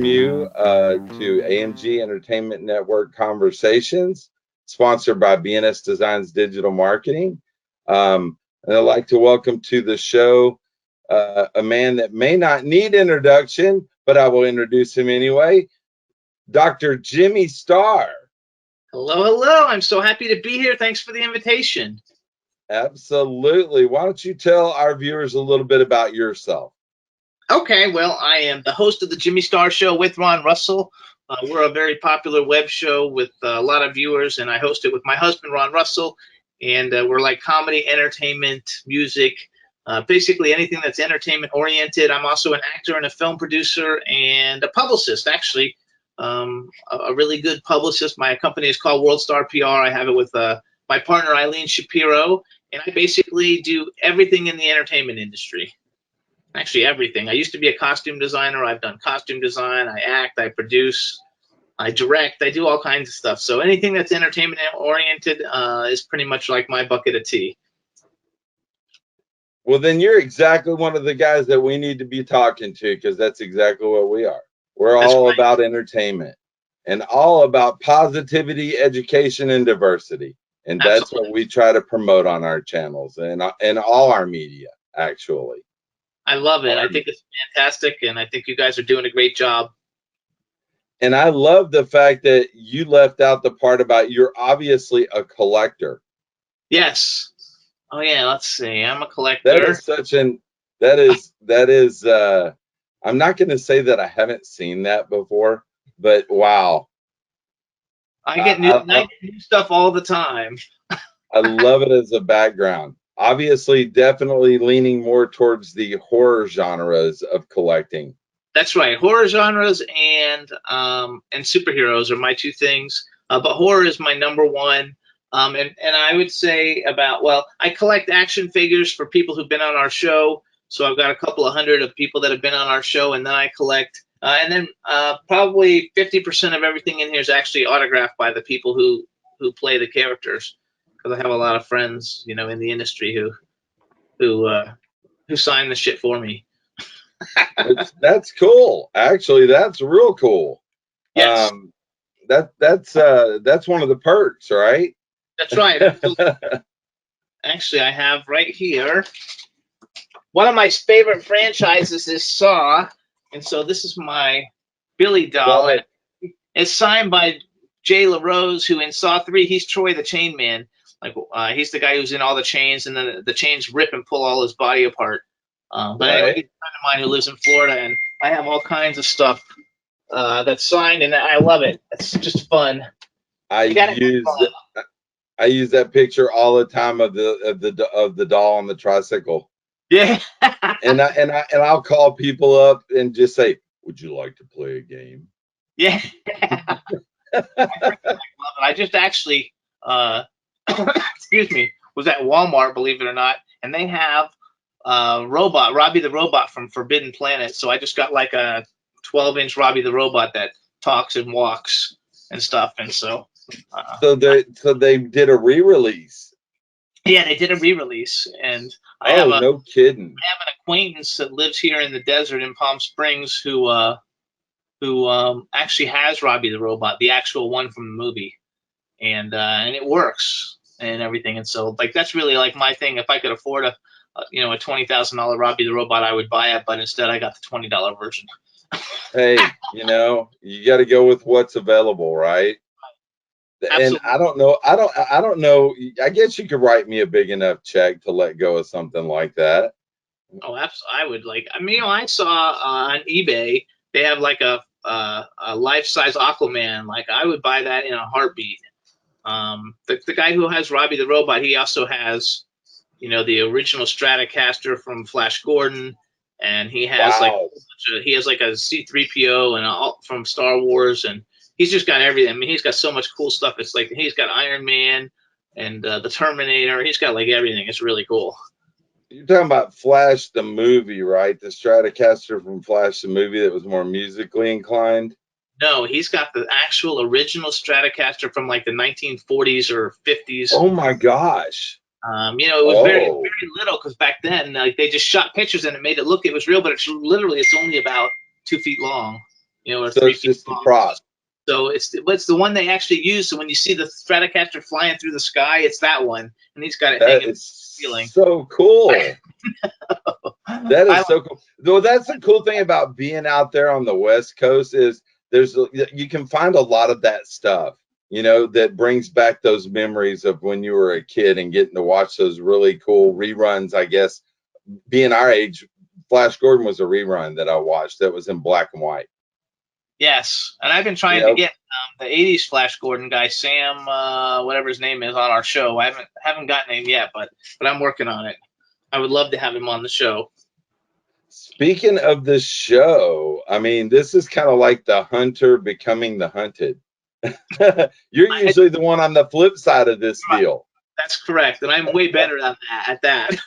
welcome you to AMG Entertainment Network Conversations, sponsored by BNS Designs Digital Marketing. And I'd like to welcome to the show a man that may not need introduction, but I will introduce him anyway, Dr. Jimmy Starr. Hello, hello. I'm so happy to be here. Thanks for the invitation. Absolutely. Why don't you tell our viewers a little bit about yourself? Okay, well, I am the host of the Jimmy Starr Show with Ron Russell. We're a very popular web show with a lot of viewers, and I host it with my husband, Ron Russell. And we're like comedy, entertainment, music, basically anything that's entertainment oriented. I'm also an actor and a film producer and a publicist, actually. A really good publicist. My company is called World Star PR. I have it with my partner, Eileen Shapiro. And I basically do everything in the entertainment industry. Actually, everything. I used to be a costume designer. I've done costume design. I act. I produce. I direct. I do all kinds of stuff. So anything that's entertainment oriented is pretty much like my bucket of tea. Well, then you're exactly one of the guys that we need to be talking to, because that's exactly what we are. We're all about entertainment and all about positivity, education, and diversity. And that's what we try to promote on our channels and all our media, actually. I love it. I think it's fantastic, and I think you guys are doing a great job. And I love the fact that you left out the part about you're obviously a collector. Yes. Oh yeah, let's see. I'm a collector. That is such an I'm not going to say that I haven't seen that before, but wow. I get new stuff all the time. I love it as a background. Obviously, definitely leaning more towards the horror genres of collecting. That's right. Horror genres and superheroes are my two things. But horror is my number one. And I would say I collect action figures for people who've been on our show. So I've got a couple of hundred of people that have been on our show, and then I collect. And then probably 50% of everything in here is actually autographed by the people who play the characters. Because I have a lot of friends, in the industry who sign the shit for me. That's cool. Actually, that's real cool. Yes. That's one of the perks, right? That's right. Actually, I have right here. One of my favorite franchises is Saw, and so this is my Billy doll. Well, it's signed by Jay LaRose, who in Saw 3, he's Troy the Chain Man. Like he's the guy who's in all the chains, and then the chains rip and pull all his body apart. But anyway, he's a friend of mine who lives in Florida, and I have all kinds of stuff that's signed, and I love it. It's just fun. I use that picture all the time of the doll on the tricycle. Yeah. and I'll call people up and just say, "Would you like to play a game?" Yeah. I just actually excuse me, was at Walmart, believe it or not, and they have Robbie the Robot from Forbidden Planet. So I just got like a 12-inch Robbie the Robot that talks and walks and stuff. And so they did a re-release. Yeah, they did a re-release, and no kidding. I have an acquaintance that lives here in the desert in Palm Springs who actually has Robbie the Robot, the actual one from the movie, and it works and everything. And so that's really like my thing. If I could afford a $20,000 Robbie the Robot, I would buy it, but instead I got the $20 version. Hey, you got to go with what's available, right? Absolutely. And I don't know. I guess you could write me a big enough check to let go of something like that. Oh, absolutely. I would I saw on eBay they have like a life-size Aquaman. Like I would buy that in a heartbeat. The guy who has Robbie the Robot, he also has, the original Stratocaster from Flash Gordon, and he has like a C-3PO and all from Star Wars, and he's just got everything. I mean, he's got so much cool stuff. It's like he's got Iron Man and the Terminator. He's got like everything. It's really cool. You're talking about Flash the movie, right? The Stratocaster from Flash the movie that was more musically inclined? No, he's got the actual original Stratocaster from like the 1940s or 50s. Oh my gosh. It was very, very little because back then they just shot pictures and it made it look it was real, but it's only about 2 feet long. or So 3 it's feet just the long. prop. So it's the one they actually use. So when you see the Stratocaster flying through the sky, it's that one, and he's got it That hanging from is the ceiling. so cool. That I is so cool. Though that's the cool thing about being out there on the West Coast is you can find a lot of that stuff, that brings back those memories of when you were a kid and getting to watch those really cool reruns. I guess being our age, Flash Gordon was a rerun that I watched that was in black and white. Yes, and I've been You trying to know, get the '80s Flash Gordon guy, Sam, whatever his name is, on our show. I haven't gotten him yet, but I'm working on it. I would love to have him on the show. Speaking of the show, I mean, this is kind of like the hunter becoming the hunted. You're usually the one on the flip side of this deal. That's correct, and I'm way better at that.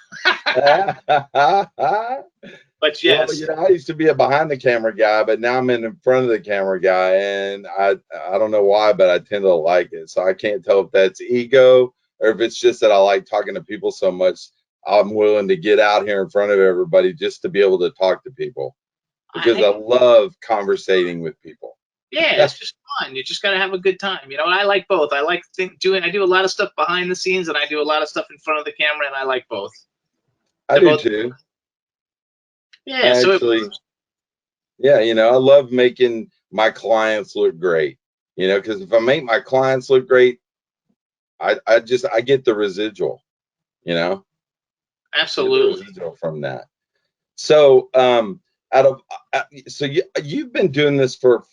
But Well, yes, I used to be a behind the camera guy, but now I'm in front of the camera guy, and I don't know why, but I tend to like it. So I can't tell if that's ego or if it's just that I like talking to people so much. I'm willing to get out here in front of everybody just to be able to talk to people because I I love conversating with people. yeah, it's just fun. You just got to have a good time, and I like both. I like doing. I do a lot of stuff behind the scenes, and I do a lot of stuff in front of the camera, and I like both. I They're do both too. yeah. I So actually, yeah, I love making my clients look great, because if I make my clients look great, I get the residual, you know, get the absolutely. residual from that. So, out of so you've been doing this for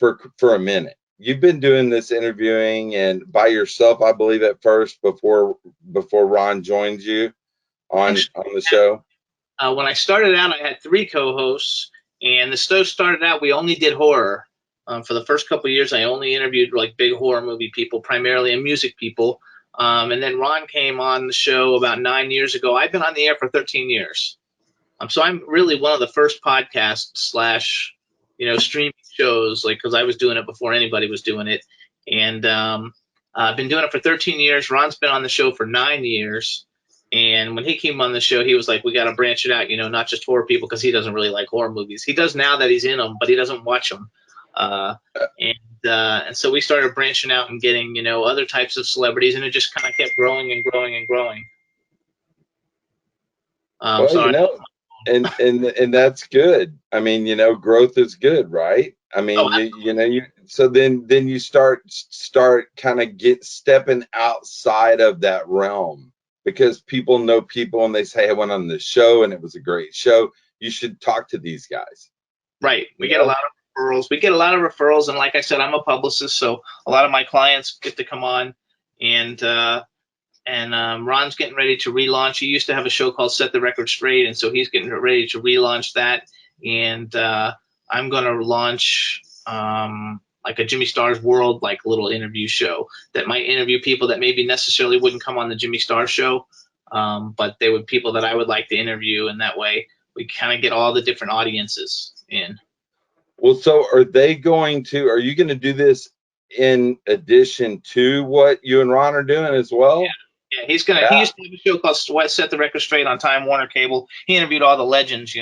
a minute. You've been doing this interviewing and by yourself, I believe, at first before Ron joined you on the show. When I started out, I had 3 co-hosts, and the show started out. We only did horror. For the first couple of years, I only interviewed like big horror movie people, primarily, and music people. And then Ron came on the show about 9 years ago. I've been on the air for 13 years. So I'm really one of the first podcast slash, streaming shows, like, because I was doing it before anybody was doing it. And I've been doing it for 13 years. Ron's been on the show for 9 years. And when he came on the show, he was like, we got to branch it out, not just horror people, because he doesn't really like horror movies. He does now that he's in them, but he doesn't watch them. And so we started branching out and getting, other types of celebrities, and it just kind of kept growing and growing and growing. Well, So and that's good. I mean, growth is good, right? I oh, mean, you so then you start kind of stepping outside of that realm because people know people and they say, I went on the show and it was a great show. You should talk to these guys. right. We You get a know? lot of referrals. We get a lot of referrals, and like I said, I'm a publicist, so a lot of my clients get to come on, and Ron's getting ready to relaunch. He used to have a show called Set the Record Straight, and so he's getting ready to relaunch that. And I'm going to launch like a Jimmy Star's World, like little interview show that might interview people that maybe necessarily wouldn't come on the Jimmy Star show, but they would people that I would like to interview, and that way we kind of get all the different audiences in. Well, so are you going to do this in addition to what you and Ron are doing as well? Yeah, he Yeah. used to have a show called Set the Record Straight on Time Warner Cable. He interviewed all the legends,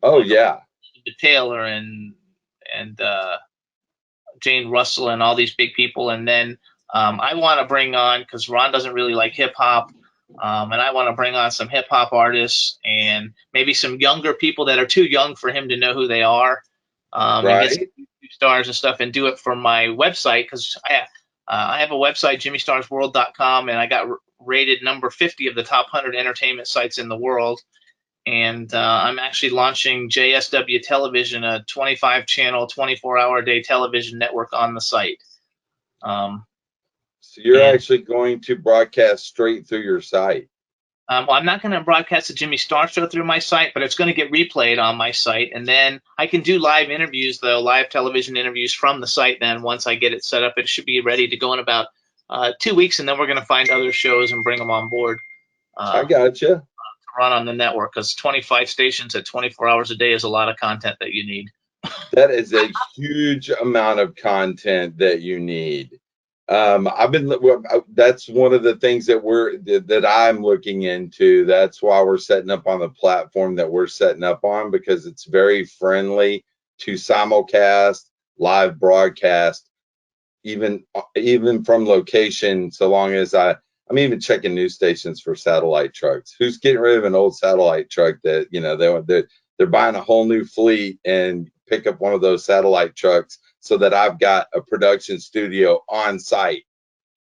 Oh, like yeah. Taylor and Jane Russell and all these big people. And then I want to bring on, because Ron doesn't really like hip hop, and I want to bring on some hip hop artists and maybe some younger people that are too young for him to know who they are, and get some Right. YouTube stars and stuff, and do it for my website, because I have a website, jimmystarsworld.com, and I got rated number 50 of the top 100 entertainment sites in the world. And I'm actually launching JSW Television, a 25-channel, 24-hour-a-day television network on the site. So you're And actually going to broadcast straight through your site. well, I'm not going to broadcast the Jimmy Star Show through my site, but it's going to get replayed on my site. And then I can do live interviews, though, live television interviews from the site. Then once I get it set up, it should be ready to go in about 2 weeks. And then we're going to find other shows and bring them on board. I gotcha. Run on the network, because 25 stations at 24 hours a day is a lot of content that you need. That is a huge amount of content that you need. That's one of the things that I'm looking into. That's why we're setting up on the platform that we're setting up on, because it's very friendly to simulcast. live broadcast, even from location, so long as I'm even checking news stations for satellite trucks. Who's getting rid of an old satellite truck that, they're buying a whole new fleet and pick up one of those satellite trucks so that I've got a production studio on site.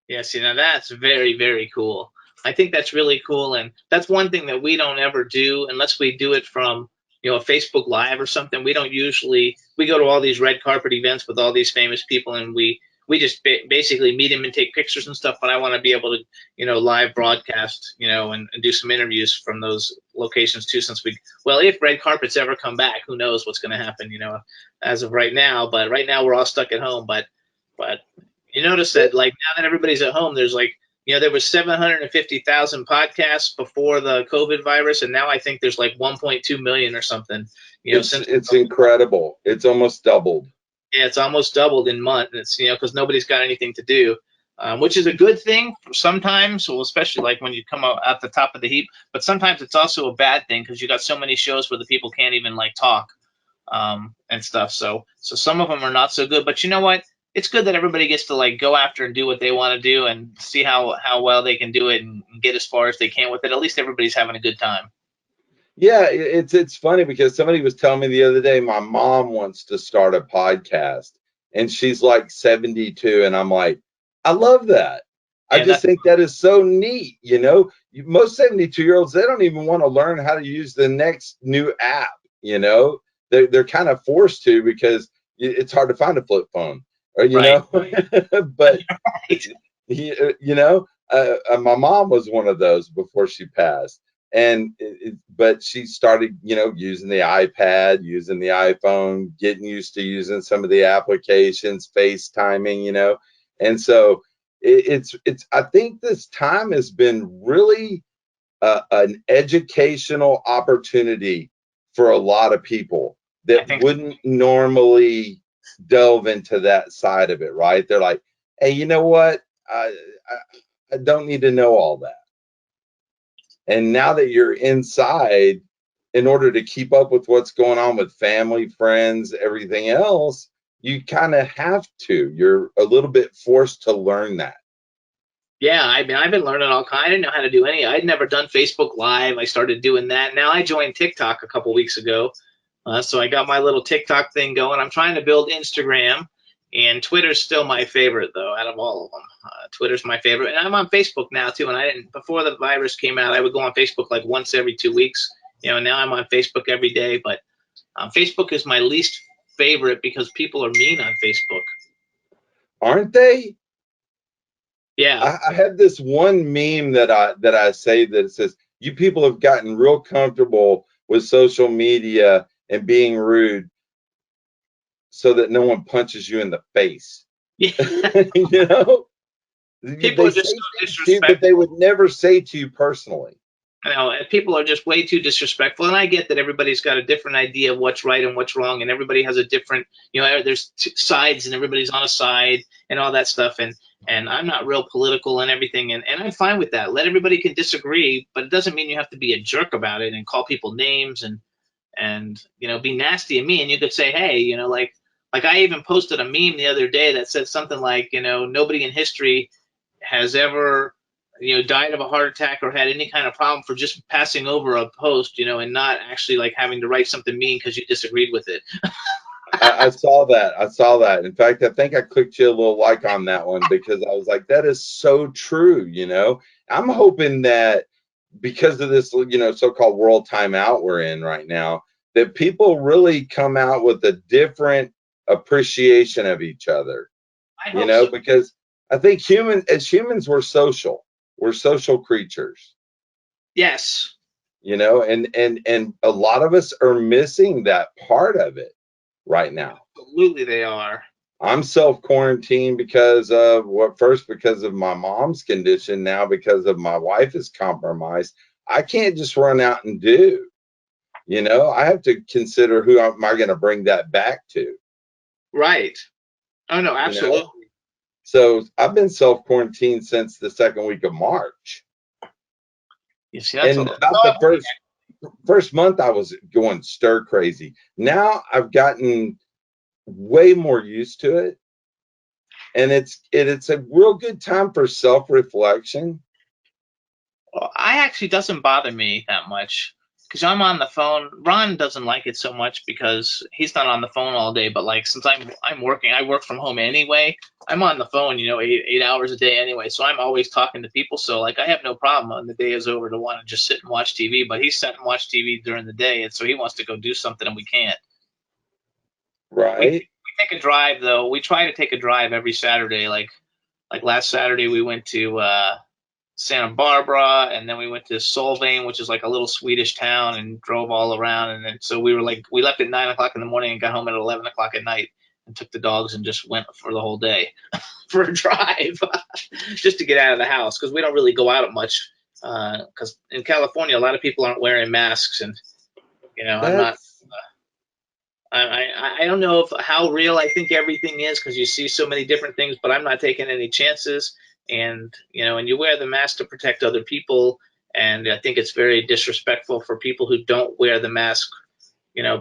Yeah, see, now that's very, very cool. I think that's really cool, and that's one thing that we don't ever do unless we do it from, a Facebook Live or something. We don't usually we go to all these red carpet events with all these famous people, and we just basically meet them and take pictures and stuff. But I want to be able to, live broadcast, and do some interviews from those locations too. Since well, if red carpets ever come back, who knows what's going to happen, as of right now. But right now we're all stuck at home. But you notice that, like, now that everybody's at home, there's like, there was 750,000 podcasts before the COVID virus, and now I think there's like 1.2 million or something. It's incredible. It's almost doubled. Yeah, it's almost doubled in month. It's because nobody's got anything to do, which is a good thing sometimes. Well, especially like when you come out at the top of the heap. But sometimes it's also a bad thing because you got so many shows where the people can't even like talk, and stuff. So some of them are not so good. But you know what? It's good that everybody gets to like go after and do what they want to do and see how well they can do it and get as far as they can with it. At least everybody's having a good time. Yeah, it's funny because somebody was telling me the other day my mom wants to start a podcast and she's like 72 and I'm like, I love that. I Yeah, just think that is so neat, Most 72-year-olds, they don't even want to learn how to use the next new app. They're kind of forced to because it's hard to find a flip phone, or right. but Right. my mom was one of those before she passed, but she started, using the iPad, using the iPhone, getting used to using some of the applications, FaceTiming, and so it's. I think this time has been really an educational opportunity for a lot of people I that think wouldn't normally delve into that side of it, right? They're like, hey, you know what? I don't need to know all that. And now that you're inside, in order to keep up with what's going on with family, friends, everything else, you kind of have to. You're a little bit forced to learn that. Yeah, I mean, I've been learning all kind. I didn't know how to do any. I'd never done Facebook Live. I started doing that. Now I joined TikTok a couple weeks ago, so I got my little TikTok thing going. I'm trying to build Instagram, and Twitter's still my favorite though, out of all of them. Twitter's my favorite, and I'm on Facebook now too. And I didn't before the virus came out. I would go on Facebook like once every 2 weeks. Now I'm on Facebook every day. But Facebook is my least favorite because people are mean on Facebook. Aren't they? Yeah. I have this one meme that I say that it says, "You people have gotten real comfortable with social media and being rude, so that no one punches you in the face." Yeah. you know, People they are just say so things to you, but they disrespectful. would never say to you personally. People are just way too disrespectful, and I get that everybody's got a different idea of what's right and what's wrong, and everybody has a different, there's sides, and everybody's on a side, and all that stuff, and I'm not real political and everything, and I'm fine with that. Let everybody can disagree, but it doesn't mean you have to be a jerk about it and call people names and be nasty and mean. You could say, hey, like I even posted a meme the other day that said something like, nobody in history has ever died of a heart attack or had any kind of problem for just passing over a post, and not actually like having to write something mean because you disagreed with it. I saw that. I saw that. In fact, I think I clicked you a little like on that one because I was like, that is so true. I'm hoping that because of this, so-called world timeout we're in right now, that people really come out with a different appreciation of each other, I hope so. because I think as humans, we're social creatures, Yes. and a lot of us are missing that part of it right now. Absolutely, they are. I'm self-quarantined because of first because of my mom's condition, now because of my wife is compromised. I can't just run out and do. I have to consider who am I going to bring that back to, Right. Oh no, you know? absolutely. So I've been self-quarantined since the second week of March. You see, that's a And about the first month I was going stir crazy. Now I've gotten way more used to it, and it's a real good time for self-reflection. Well, I actually doesn't bother me that much because I'm on the phone. Ron doesn't like it so much because he's not on the phone all day. But like since I'm working, I work from home anyway. I'm on the phone, 8 hours a day anyway. So I'm always talking to people. So like I have no problem when the day is over to want to just sit and watch TV. But he's sitting and watch TV during the day, and so he wants to go do something, and we can't. We Right. we take a drive though. We try to take a drive every Saturday. Like last Saturday, we went to Santa Barbara, and then we went to Solvang, which is like a little Swedish town, and drove all around. And then so we left at 9 o'clock in the morning and got home at 11 o'clock at night, and took the dogs and just went for the whole day for a drive, just to get out of the house because we don't really go out much. Because in California, a lot of people aren't wearing masks, and I'm not. That's I don't know how real I think everything is because you see so many different things, but I'm not taking any chances. And you wear the mask to protect other people, and I think it's very disrespectful for people who don't wear the mask,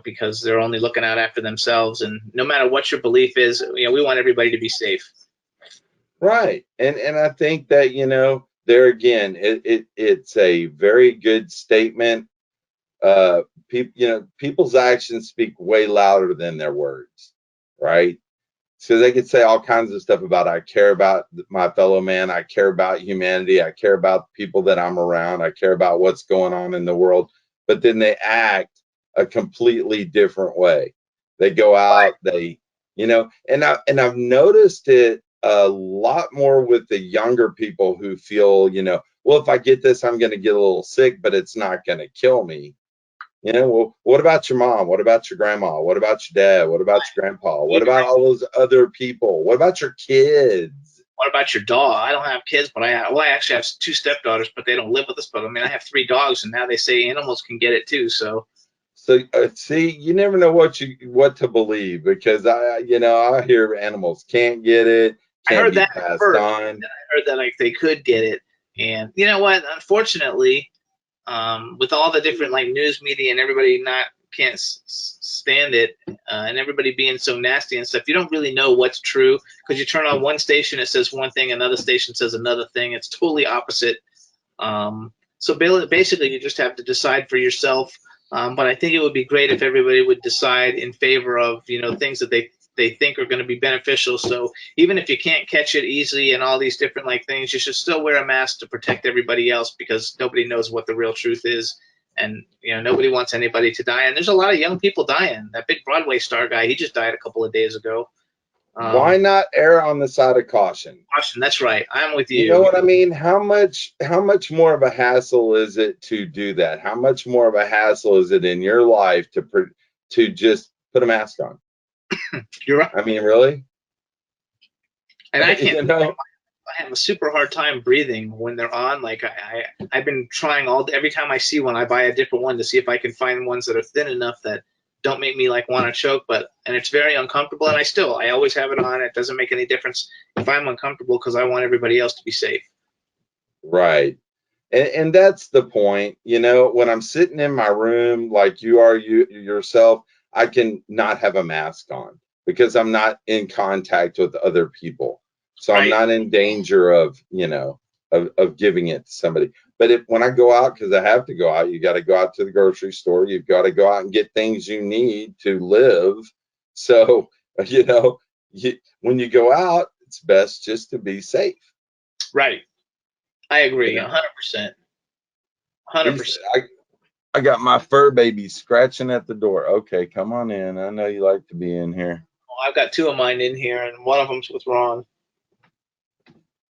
because they're only looking out after themselves. And no matter what your belief is, we want everybody to be safe. right. And I think that, there again, it's a very good statement. People's actions speak way louder than their words, right? So they could say all kinds of stuff about, I care about my fellow man, I care about humanity, I care about the people that I'm around, I care about what's going on in the world, but then they act a completely different way. They go out, and I've noticed it a lot more with the younger people who feel, well, if I get this, I'm going to get a little sick, but it's not going to kill me. Well, what about your mom? What about your grandma? What about your dad? What about your grandpa? What about all those other people? What about your kids? What about your dog? I don't have kids, but I actually have two stepdaughters, but they don't live with us. But I mean, I have three dogs, and now they say animals can get it too. So So see, you never know what to believe, because I hear animals can't get it, I can't heard be that passed first. on. Then I heard that like they could get it, and you know what? Unfortunately, with all the different like news media and everybody not can't stand it, and everybody being so nasty and stuff, you don't really know what's true because you turn on one station, it says one thing, another station says another thing. It's totally opposite. So basically, you just have to decide for yourself. But I think it would be great if everybody would decide in favor of things that they think are going to be beneficial. So even if you can't catch it easily and all these different like things, you should still wear a mask to protect everybody else because nobody knows what the real truth is. And nobody wants anybody to die. And there's a lot of young people dying. That big Broadway star guy, he just died a couple of days ago. Why not err on the side of caution? Austin, that's right. I'm with You know you. what I mean? How much more of a hassle is it to do that? How much more of a hassle is it in your life to just put a mask on? You're right. I mean, really? And I can't. You know? I have a super hard time breathing when they're on. Like I've been trying every time I see one, I buy a different one to see if I can find ones that are thin enough that don't make me like want to choke. And it's very uncomfortable. And I always have it on. It doesn't make any difference if I'm uncomfortable because I want everybody else to be safe. Right. And that's the point. When I'm sitting in my room like you are you yourself, I can not have a mask on because I'm not in contact with other people. So I'm Right. not in danger of giving it to somebody. But when I go out, because I have to go out, you got to go out to the grocery store. You've got to go out and get things you need to live. So, when you go out, it's best just to be safe. Right. I You agree. know, 100%. 100%. I got my fur baby scratching at the door. Okay, come on in. I know you like to be in here. Well, I've got two of mine in here, and one of them's with Ron.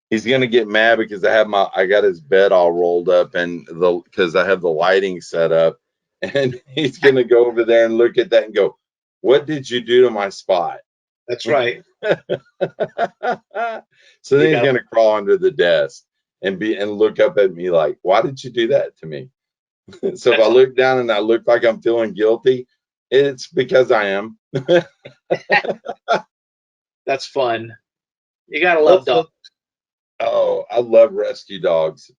He's gonna get mad because I got his bed all rolled up, and because I have the lighting set up, and he's gonna go over there and look at that and go, "What did you do to my spot?" That's right. So You then he's got gonna crawl under the desk and look up at me like, "Why did you do that to me?" So if I that's look down and I look like I'm feeling guilty, it's because I am. that's fun. You gotta love Also, dogs. oh, I love rescue dogs.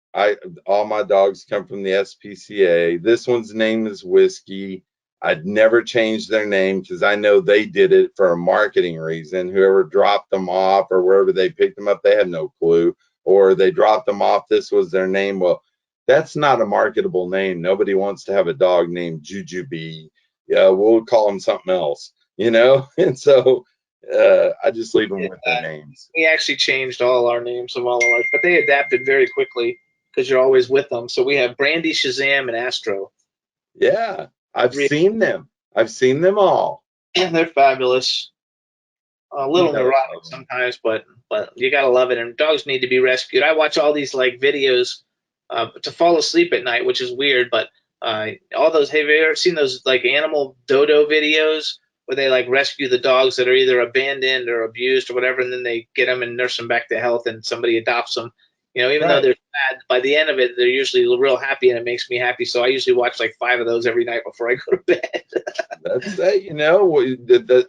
All my dogs come from the SPCA. This one's name is Whiskey. I'd never change their name because I know they did it for a marketing reason. Whoever dropped them off or wherever they picked them up, they had no clue. Or they dropped them off, this was their name. Well, that's not a marketable name. Nobody wants to have a dog named Jujubee. Yeah, we'll call them something else, you know? And so I just leave them with their names. We actually changed all our names of all of ours, but they adapted very quickly because you're always with them. So we have Brandy, Shazam, and Astro. Yeah, I've Three. seen them. I've seen them all. And they're fabulous. A You little know, neurotic sometimes, but you gotta love it. And dogs need to be rescued. I watch all these like videos to fall asleep at night, which is weird. But all those, have you ever seen those like animal dodo videos where they like rescue the dogs that are either abandoned or abused or whatever, and then they get them and nurse them back to health, and somebody adopts them. You know, even though right. they're sad, by the end of it, they're usually real happy, and it makes me happy. So I usually watch like 5 of those every night before I go to bed. That's that. You know,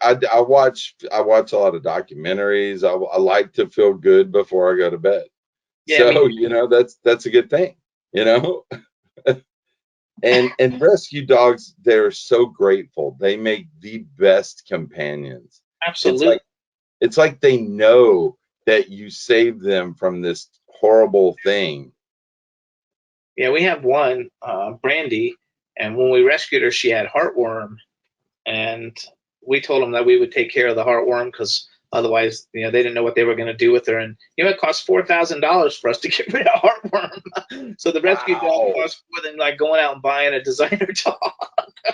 I watch a lot of documentaries. I like to feel good before I go to bed. Yeah, So you know, that's a good thing. You know, and rescue dogs, they're so grateful. They make the best companions. It's absolutely. like it's like they know that you saved them from this horrible thing. Yeah, we have one, Brandy, and when we rescued her, she had heartworm, and we told them that we would take care of the heartworm because otherwise, you know, they didn't know what they were going to do with her, and you know, it cost $4,000 for us to get rid of heartworm. So the rescue dog Wow. cost more than like going out and buying a designer dog. I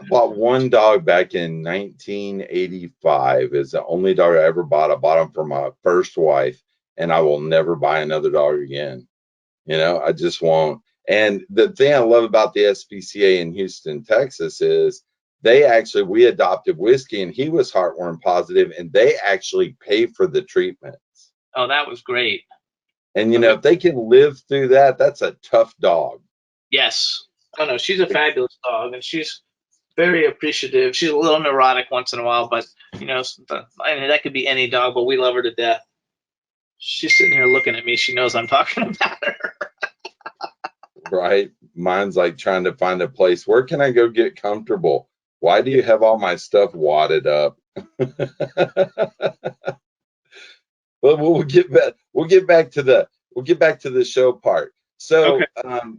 bought one dog back in 1985. It's the only dog I ever bought. I bought him for my first wife, and I will never buy another dog again. You know, I just won't. And the thing I love about the SPCA in Houston, Texas is we adopted Whiskey and he was heartworm positive and they actually pay for the treatments. Oh, that was great. And, you know, if they can live through that, that's a tough dog. Yes. Oh no, she's a fabulous dog, and she's very appreciative. She's a little neurotic once in a while, but you know, I mean, that could be any dog, but we love her to death. She's sitting here looking at me. She knows I'm talking about her. Right? Mine's like trying to find a place. Where can I go get comfortable? Why do you have all my stuff wadded up? But we'll get back to the show part. Okay. So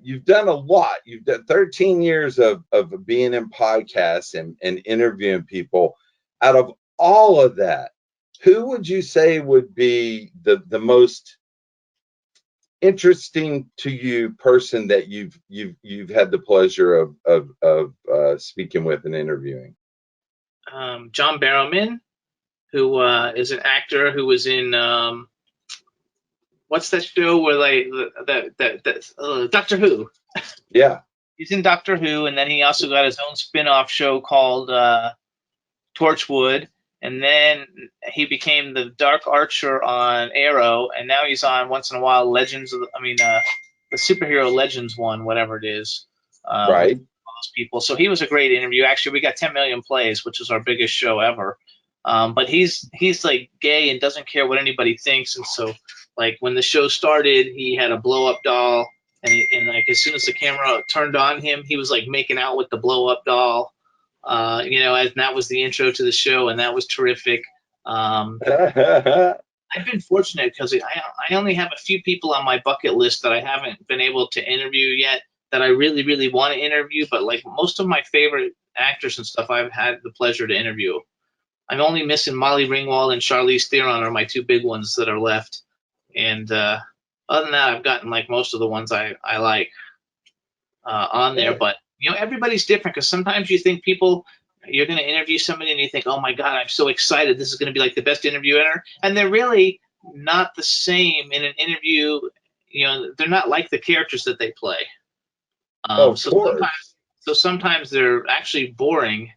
you've done a lot. You've done 13 years of being in podcasts and interviewing people. Out of all of that, who would you say would be the most interesting to you person that you've had the pleasure of speaking with and interviewing? John Barrowman, who is an actor who was in what's that show where Doctor Who? Yeah, He's in Doctor Who, and then he also got his own spin-off show called Torchwood, and then he became the Dark Archer on Arrow, and now he's on once in a while the superhero Legends one, whatever it is, with right. all those people. So he was a great interview. Actually, we got 10 million plays, which is our biggest show ever. But he's like gay and doesn't care what anybody thinks, and so like when the show started, he had a blow up doll, and like as soon as the camera turned on him, he was like making out with the blow up doll. You know, and that was the intro to the show, and that was terrific. I've been fortunate because I only have a few people on my bucket list that I haven't been able to interview yet that I really, really want to interview. But like most of my favorite actors and stuff, I've had the pleasure to interview. I'm only missing Molly Ringwald and Charlize Theron are my two big ones that are left. And other than that, I've gotten like most of the ones I like on there. But you know, everybody's different because sometimes you think people you're going to interview somebody and you think, oh my god, I'm so excited, this is going to be like the best interview ever, and they're really not the same in an interview. You know, they're not like the characters that they play. Of So course. sometimes they're actually boring.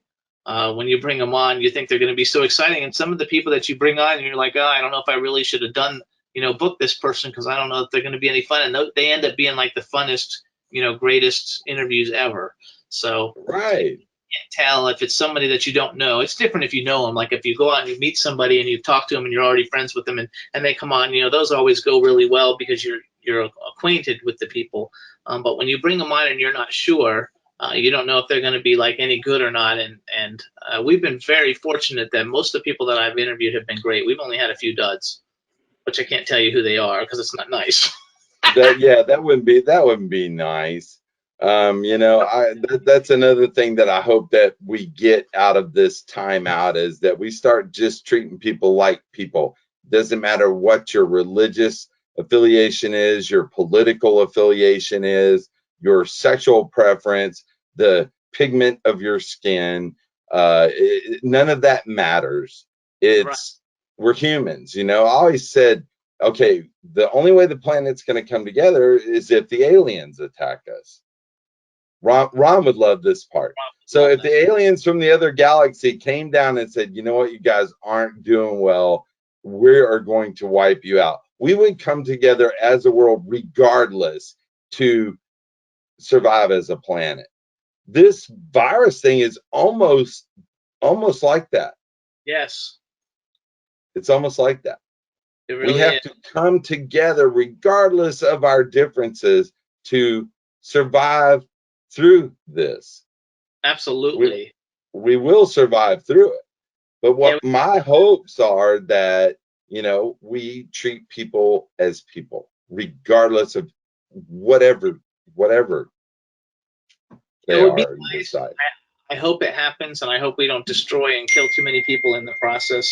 When you bring them on, you think they're going to be so exciting, and some of the people that you bring on, you're like, oh, I don't know if I really should have done, you know, book this person because I don't know if they're going to be any fun, and they end up being like the funnest, you know, greatest interviews ever. So Right. can't tell if it's somebody that you don't know. It's different if you know them. Like if you go out and you meet somebody and you talk to them and you're already friends with them, and they come on, you know, those always go really well because you're acquainted with the people. But when you bring them on and you're not sure, You don't know if they're going to be like any good or not. And we've been very fortunate that most of the people that I've interviewed have been great. We've only had a few duds, which I can't tell you who they are because it's not nice. That wouldn't be nice. That's another thing that I hope that we get out of this time out is that we start just treating people like people. Doesn't matter what your religious affiliation is, your political affiliation is, your sexual preference, the pigment of your skin. None of that matters. Right. It's We're humans. I always said, okay, the only way the planet's going to come together is if the aliens attack us. Ron would love this part. So if the aliens from the other galaxy came down and said, you know what, you guys aren't doing well, we are going to wipe you out, we would come together as a world regardless to survive as a planet. This virus thing is almost like that. Yes. It's almost like that. It We really have is. to come together regardless of our differences to survive through this. Absolutely. We will survive through it. But Yeah. what my hopes are that, we treat people as people, regardless of whatever It they would be are in this nice. side. I hope it happens, and I hope we don't destroy and kill too many people in the process.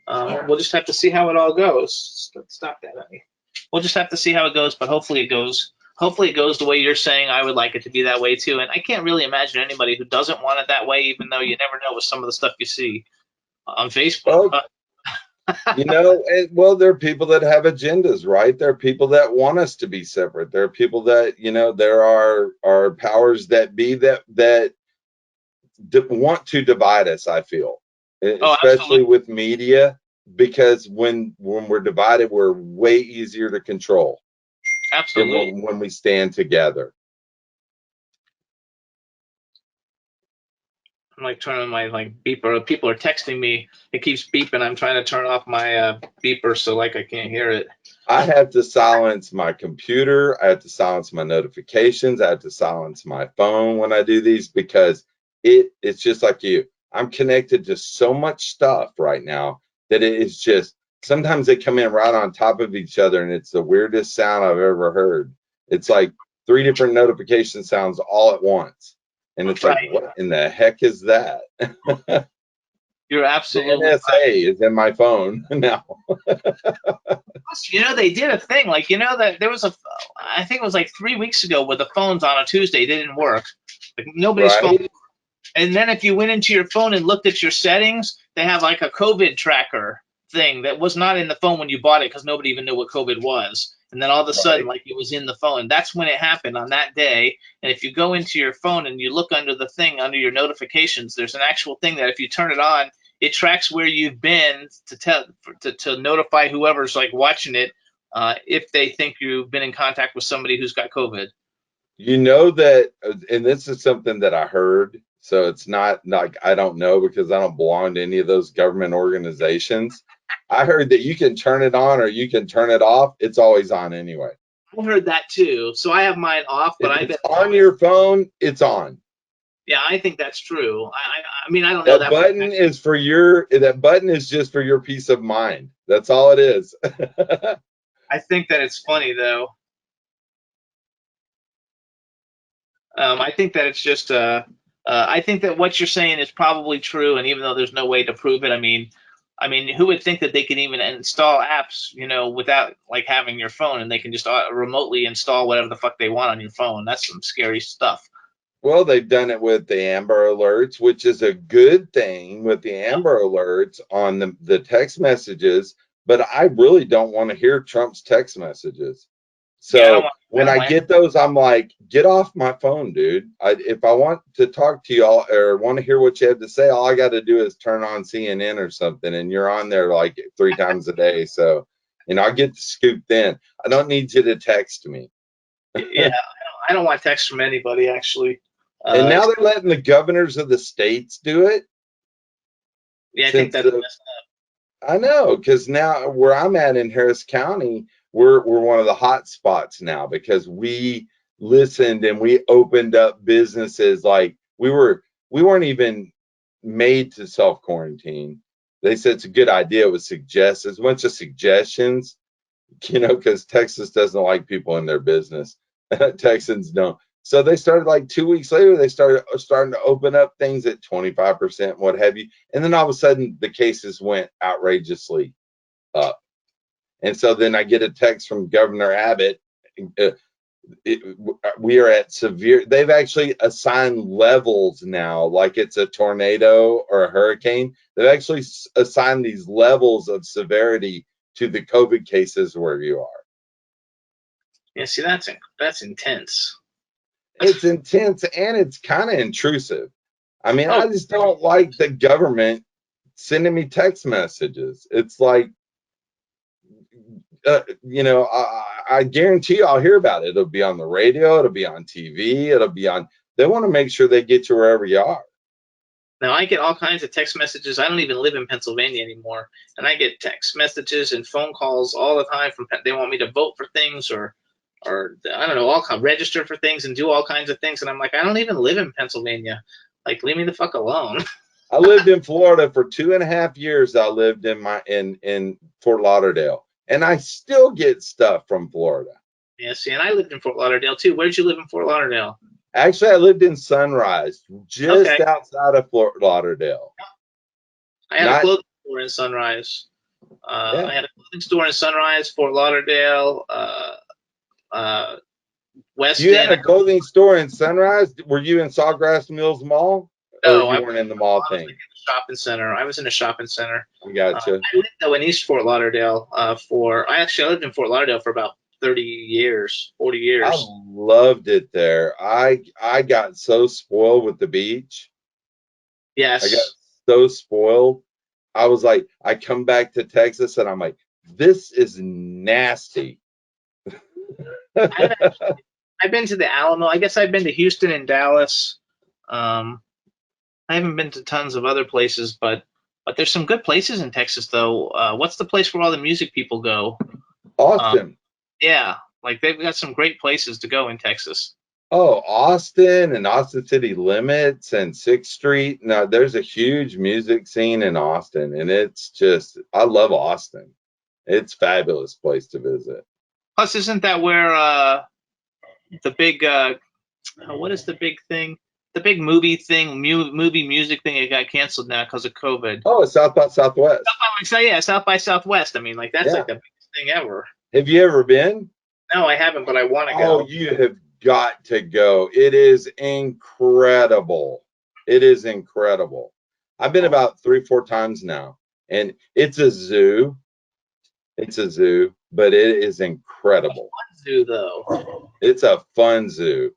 We'll just have to see how it all goes. Stop that, honey. We'll just have to see how it goes, but hopefully it goes. Hopefully it goes the way you're saying. I would like it to be that way too, and I can't really imagine anybody who doesn't want it that way. Even though you never know with some of the stuff you see on Facebook. Well, there are people that have agendas, right? There are people that want us to be separate. There are people that, there are powers that be that want to divide us, I feel, Oh, especially absolutely, with media, because when we're divided, we're way easier to control than absolutely. when we stand together. I'm like turning my beeper. People are texting me. It keeps beeping. I'm trying to turn off my beeper so I can't hear it. I have to silence my computer. I have to silence my notifications. I have to silence my phone when I do these because it's just like you. I'm connected to so much stuff right now that it is just sometimes they come in right on top of each other and it's the weirdest sound I've ever heard. It's like 3 different notification sounds all at once. And it's like, Right. what in the heck is that? You're The absolutely right. NSA is in my phone now. They did a thing that there was I think it was like 3 weeks ago where the phones on a Tuesday didn't work. Like nobody's phone. Right? And then if you went into your phone and looked at your settings, they have like a COVID tracker thing that was not in the phone when you bought it because nobody even knew what COVID was. And then all of a sudden, Right. it was in the phone. That's when it happened on that day. And if you go into your phone and you look under the thing, under your notifications, there's an actual thing that if you turn it on, it tracks where you've been to notify whoever's watching it if they think you've been in contact with somebody who's got COVID. You know that, and this is something that I heard, so it's not like I don't know because I don't belong to any of those government organizations. I heard that you can turn it on or you can turn it off. It's always on anyway. I heard that too. So I have mine off, but If I it's bet. on your phone, it's on. Yeah, I think that's true. I mean, I don't know That that for a button fact. is that button is just for your peace of mind. That's all it is. I think that it's funny though. I think that it's just. I think that what you're saying is probably true, and even though there's no way to prove it, I mean, who would think that they can even install apps, without having your phone, and they can just remotely install whatever the fuck they want on your phone? That's some scary stuff. Well, they've done it with the Amber Alerts, which is a good thing with the Amber Alerts on the text messages, but I really don't want to hear Trump's text messages. Yeah, So I when don't I want. get those, I'm like, get off my phone, dude. If I want to talk to y'all or want to hear what you have to say, all I got to do is turn on CNN or something, and you're on there like 3 times a day. So, I get the scoop then. I don't need you to text me. Yeah, I don't want text from anybody actually. And Uh, now they're letting the governors of the states do it. yeah, I think Since that's messed I know, because now where I'm at in Harris County, we're one of the hot spots now because we listened and we opened up businesses. Like we weren't even made to self quarantine. They said it's a good idea. It was suggestions, a bunch of suggestions, because Texas doesn't like people in their business. Texans don't. So they started like 2 weeks later, they starting to open up things at 25%, what have you. And then all of a sudden the cases went outrageously up. And so then I get a text from Governor Abbott. uh, we are at severe. They've actually assigned levels now, like it's a tornado or a hurricane. They've actually assigned these levels of severity to the COVID cases where you are. Yeah, see, that's intense. It's intense and it's kind of intrusive. I mean, I Oh, just don't like the government sending me text messages. It's like, I guarantee you I'll hear about it. It'll be on the radio, it'll be on TV, they want to make sure they get you wherever you are. now I get all kinds of text messages. I don't even live in Pennsylvania anymore, and I get text messages and phone calls all the time from. They want me to vote for things, or I don't know, register for things and do all kinds of things. And I'm like, I don't even live in Pennsylvania. Like, leave me the fuck alone. I lived in Florida for 2.5 years. I lived in Fort Lauderdale, and I still get stuff from Florida. Yeah, see, and I lived in Fort Lauderdale too. Where did you live in Fort Lauderdale? Actually, I lived in Sunrise, just Okay. outside of Fort Lauderdale. I had a clothing store in Sunrise. Yeah. I had a clothing store in Sunrise, Fort Lauderdale, West You had End. a clothing store in Sunrise? Were you in Sawgrass Mills Mall? Or No, you weren't in the mall I was thing? like in a shopping center. I was in a shopping center. I gotcha. I lived though in East Fort Lauderdale I lived in Fort Lauderdale for about 30 years, 40 I years. loved it there. I got so spoiled with the beach. I got Yes. so spoiled. I was like, I come back to Texas and I'm like, this is nasty. I've, I've been to the Alamo. I guess I've been to Houston and Dallas. Um, I haven't been to tons of other places, but there's some good places in Texas though. What's the place where all the music people go? Austin. Yeah, like they've got some great places to go in Texas. Oh, Austin and Austin City Limits and 6th Street. Now, there's a huge music scene in Austin, and I love Austin. It's a fabulous place to visit. Plus, isn't that where the big what is the big thing? The big movie thing, movie music thing, it got canceled now because of COVID. Oh, it's South by Southwest. South by Southwest. I mean, like that's Yeah. like the biggest thing ever. Have you ever been? No, I haven't, but I want to go. Oh, you have got to go. It is incredible. It is incredible. I've been about 3, 4 times now, and it's a zoo. It's a zoo, but it is incredible. Zoo though. It's a fun zoo.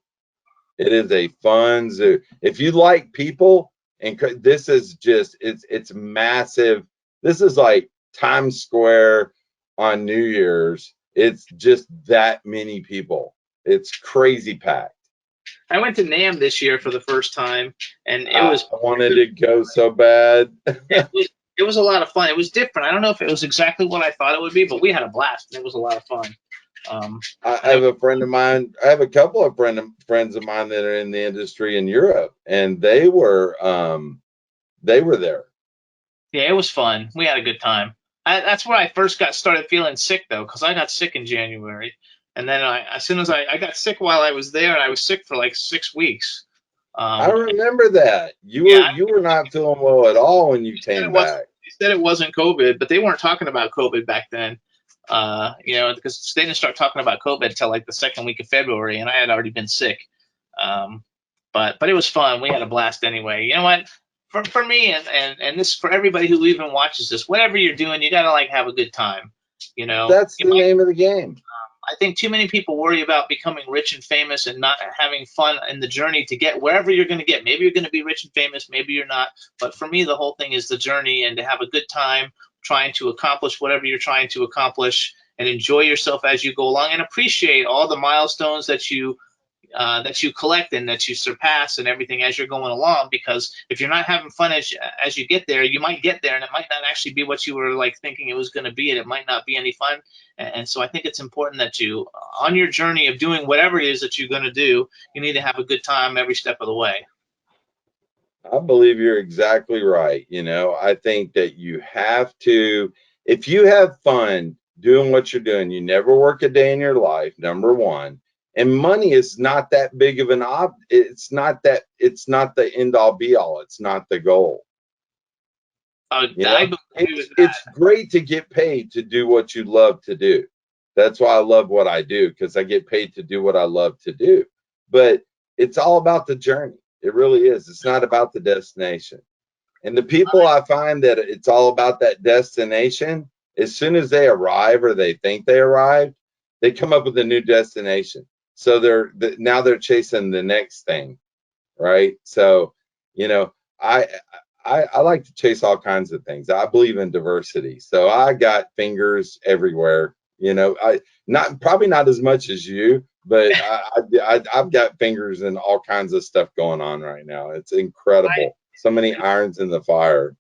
It is a fun zoo. If you like people, and this is just it's massive. This is like Times Square on New Year's. It's just that many people. It's crazy packed. I went to NAMM this year for the first time, and I wanted to go so bad. It was a lot of fun. It was different. I don't know if it was exactly what I thought it would be, but we had a blast, and it was a lot of fun. I have a friend of mine. I have a couple of friends of mine that are in the industry in Europe, and they were there. Yeah, it was fun. We had a good time. That's where I first started feeling sick though, because I got sick in January, and then as soon as I got sick while I was there, and I was sick for like 6 weeks. I remember that you were not feeling well at all when you came back. They said it wasn't COVID, but they weren't talking about COVID back then. Because they didn't start talking about COVID until like the second week of February, and I had already been sick. But it was fun. We had a blast anyway. You know what? For me and this for everybody who even watches this, whatever you're doing, you gotta like have a good time. You know, that's the name of the game. I think too many people worry about becoming rich and famous and not having fun in the journey to get wherever you're going to get. Maybe you're going to be rich and famous, maybe you're not. But for me, the whole thing is the journey and to have a good time trying to accomplish whatever you're trying to accomplish and enjoy yourself as you go along and appreciate all the milestones that you that you collect and that you surpass and everything as you're going along. Because if you're not having fun as you get there, you might get there and it might not actually be what you were like thinking it was going to be, and it might not be any fun. And so I think it's important that you, on your journey of doing whatever it is that you're going to do, you need to have a good time every step of the way. I believe you're exactly right. I think that you have to, if you have fun doing what you're doing, you never work a day in your life, number one. And money is not that big of an it's not the end all be all. It's not the goal. I agree with It's that. great to get paid to do what you love to do. That's why I love what I do, because I get paid to do what I love to do. But it's all about the journey. It really is. It's not about the destination. And the people I find that it's all about that destination, as soon as they arrive or they think they arrived, they come up with a new destination. So now they're chasing the next thing, right? So, you know, I I like to chase all kinds of things. I believe in diversity, so I got fingers everywhere. I not probably not as much as you, but I've got fingers in all kinds of stuff going on right now. It's incredible. So many irons in the fire.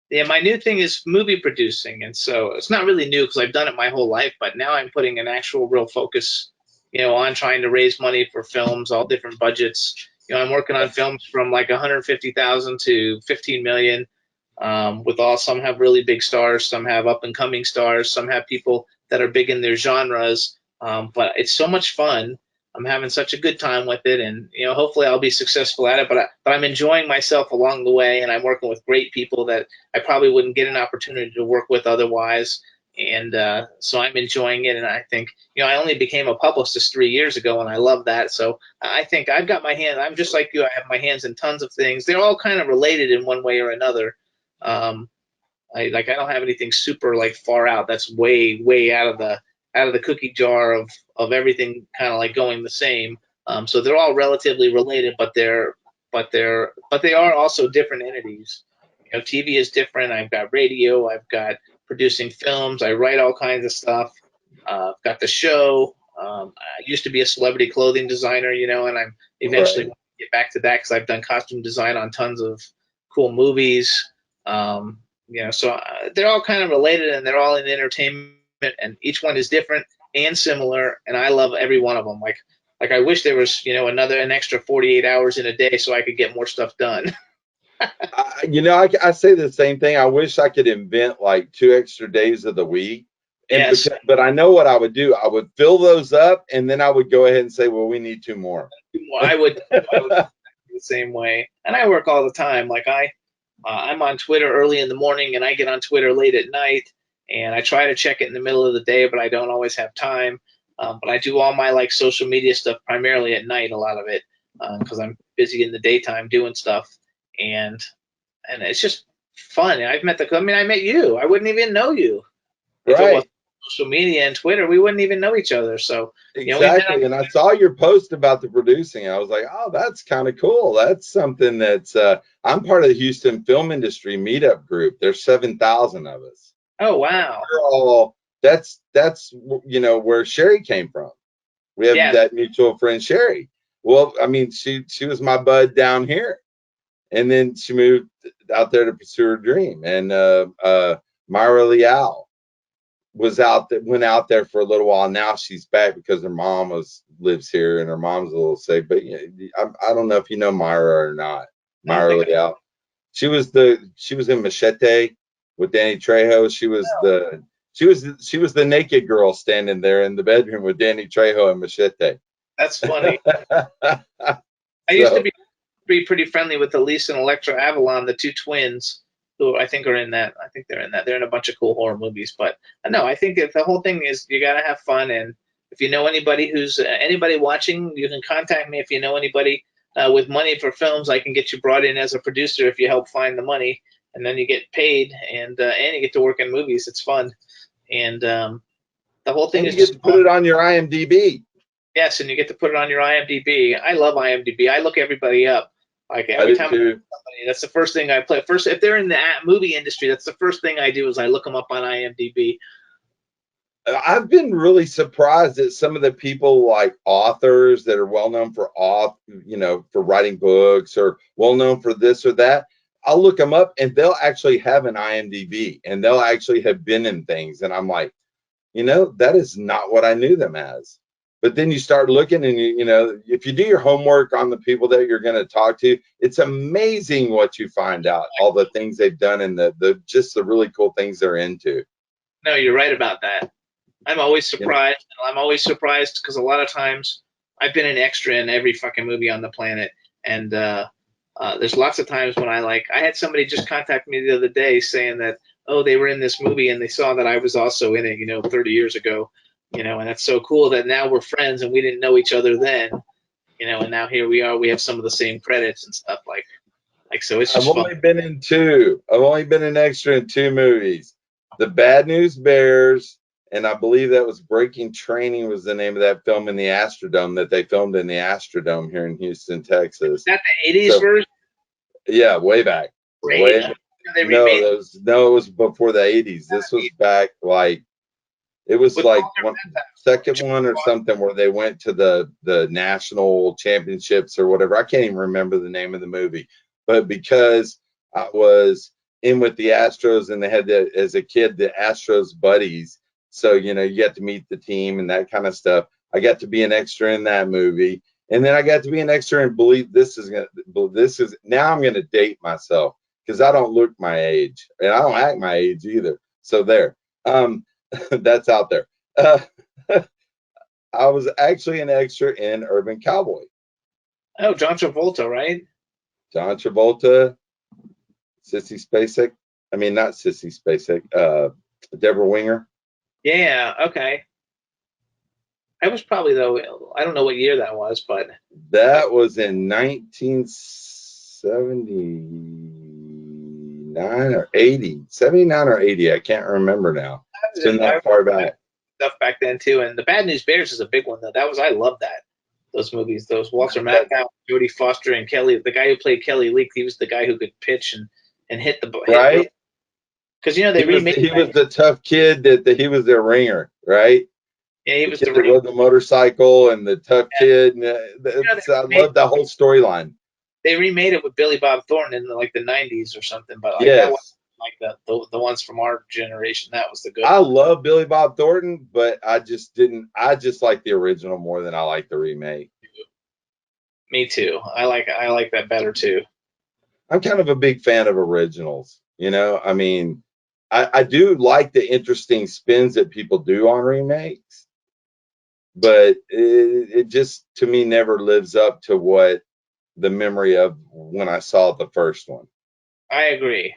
Yeah, my new thing is movie producing, and so it's not really new because I've done it my whole life. But now I'm putting an actual real focus, on trying to raise money for films, all different budgets. I'm working on films from like 150,000 to 15 million. With some have really big stars, some have up and coming stars, some have people that are big in their genres. But it's so much fun. I'm having such a good time with it, and hopefully I'll be successful at it. But I'm enjoying myself along the way, and I'm working with great people that I probably wouldn't get an opportunity to work with otherwise. And so I'm enjoying it, and I think I only became a publicist 3 years ago, and I love that. So I think I've got my hand. I'm just like you. I have my hands in tons of things. They're all kind of related in one way or another. Um, I don't have anything super like far out. That's way out of the cookie jar of everything kind of like going the same. So they're all relatively related, but they are also different entities. TV is different. I've got radio. I've got producing films. I write all kinds of stuff. I've got the show. I used to be a celebrity clothing designer, and I'm eventually Right. going to get back to that because I've done costume design on tons of cool movies. Um, so they're all kind of related and they're all in entertainment, and each one is different and similar. And I love every one of them. Like I wish there was, an extra 48 hours in a day so I could get more stuff done. I say the same thing. I wish I could invent like 2 extra days of the week. Yes, But I know what I would do. I would fill those up, and then I would go ahead and say, well, we need 2 more. I would the same way. And I work all the time. Like I'm on Twitter early in the morning and I get on Twitter late at night, and I try to check it in the middle of the day, but I don't always have time. But I do all my like social media stuff primarily at night, a lot of it, because I'm busy in the daytime doing stuff, and it's just fun. And I met you. I wouldn't even know you if it Right. wasn't social media and Twitter. We wouldn't even know each other. So we met on. Exactly. And I saw your post about the producing. I was like, oh, that's kind of cool. That's something that's, I'm part of the Houston film industry meetup group. There's 7,000 of us. Oh wow. We're all, that's, where Sherry came from. We have Yes, that mutual friend, Sherry. Well, I mean, she was my bud down here. And then she moved out there to pursue her dream. And Myra Leal went out there for a little while. Now she's back because her mom lives here and her mom's a little sick. But I don't know if you know Myra or not. I don't Myra think Leal. She was in Machete with Danny Trejo. She was the naked girl standing there in the bedroom with Danny Trejo and Machete. that's funny. I used to So be pretty friendly with Elise and Electra Avalon, the two twins, who I think are in that. I think they're in that. They're in a bunch of cool horror movies. But no, I think if the whole thing is you got to have fun. And if you know anybody who's anybody watching, you can contact me. If you know anybody with money for films, I can get you brought in as a producer if you help find the money, and then you get paid and you get to work in movies. It's fun, and the whole thing and is you get just to put fun. it on your IMDb. Yes, and you get to put it on your IMDb. I love IMDb. I look everybody up. Like I every do time I too. meet somebody, that's the first thing I play. First, if they're in the movie industry, that's the first thing I do is I look them up on IMDb. I've been really surprised at some of the people like authors that are well known for for writing books or well known for this or that. I'll look them up and they'll actually have an IMDb and they'll actually have been in things. And I'm like, that is not what I knew them as. But then you start looking and if you do your homework on the people that you're going to talk to, it's amazing what you find out, all the things they've done and the just the really cool things they're into. No, you're right about that. I'm always You know? surprised. I'm always surprised because a lot of times I've been an extra in every fucking movie on the planet, and there's lots of times when I had somebody just contact me the other day saying that, oh, they were in this movie and they saw that I was also in it, 30 years ago, and that's so cool that now we're friends and we didn't know each other then, and now here we are, we have some of the same credits and stuff like so it's I've just fun. only been in two. I've only been an extra in two movies. The Bad News Bears, and I believe that was Breaking Training was the name of that film in the Astrodome that they filmed in the Astrodome here in Houston, Is Texas. that the 80s So version? yeah, way back. Great. Way They no, remade it was before the 80s. This was back like it was with like Walter one second Matthau. one or something where they went to the national championships or whatever. I can't even remember the name of the movie, but because I was in with the Astros and they had as a kid the Astros buddies, so you get to meet the team and that kind of stuff. I got to be an extra in that movie, and then I got to be an extra and believe this is now I'm gonna date myself because I don't look my age and I don't act my age either. So there. That's out there. Uh, I was actually an extra in Urban Cowboy. Oh, John Travolta, right? John Travolta, Sissy Spacek. I mean, not Sissy Spacek. Deborah Winger. Yeah, okay. I was probably though. I don't know what year that was, but That was in 1979 or 80. 79 or 80. I can't remember now. It's been I that far remember back. stuff back then too. And the Bad News Bears is a big one though. I love that. Those movies, those Walter That, Matthau, Jodie Foster, and Kelly. The guy who played Kelly Leak, he was the guy who could pitch and hit really right? because they He was remade he that. was the tough kid he was their ringer, right? Yeah, he The was kid the that ring. rode the motorcycle and the tough kid. And I love that whole storyline. they remade it with Billy Bob Thornton in like the '90s or something, but like that was Yes, like the ones from our generation. That was the good I one. love Billy Bob Thornton, but I just didn't. I just like the original more than I like the remake. Me too. I like that better too. I'm kind of a big fan of originals. I mean, I do like the interesting spins that people do on remakes, but it just to me never lives up to what the memory of when I saw the first one. I agree.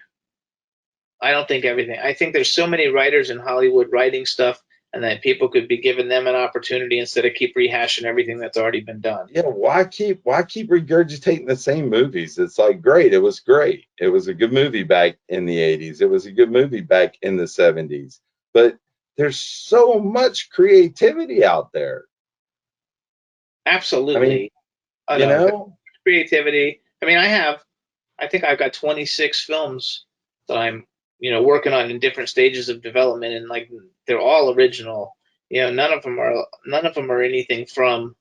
I don't think everything. I think there's so many writers in Hollywood writing stuff, and that people could be giving them an opportunity instead of keep rehashing everything that's already been done. Yeah, why keep regurgitating the same movies? It's like great, it was great. It was a good movie back in the 80s. It was a good movie back in the 70s. But there's so much creativity out there. I mean, Absolutely. I you know know, creativity. I mean, I think I've got 26 films that I'm, working on in different stages of development, and like they're all original. None of them are anything from,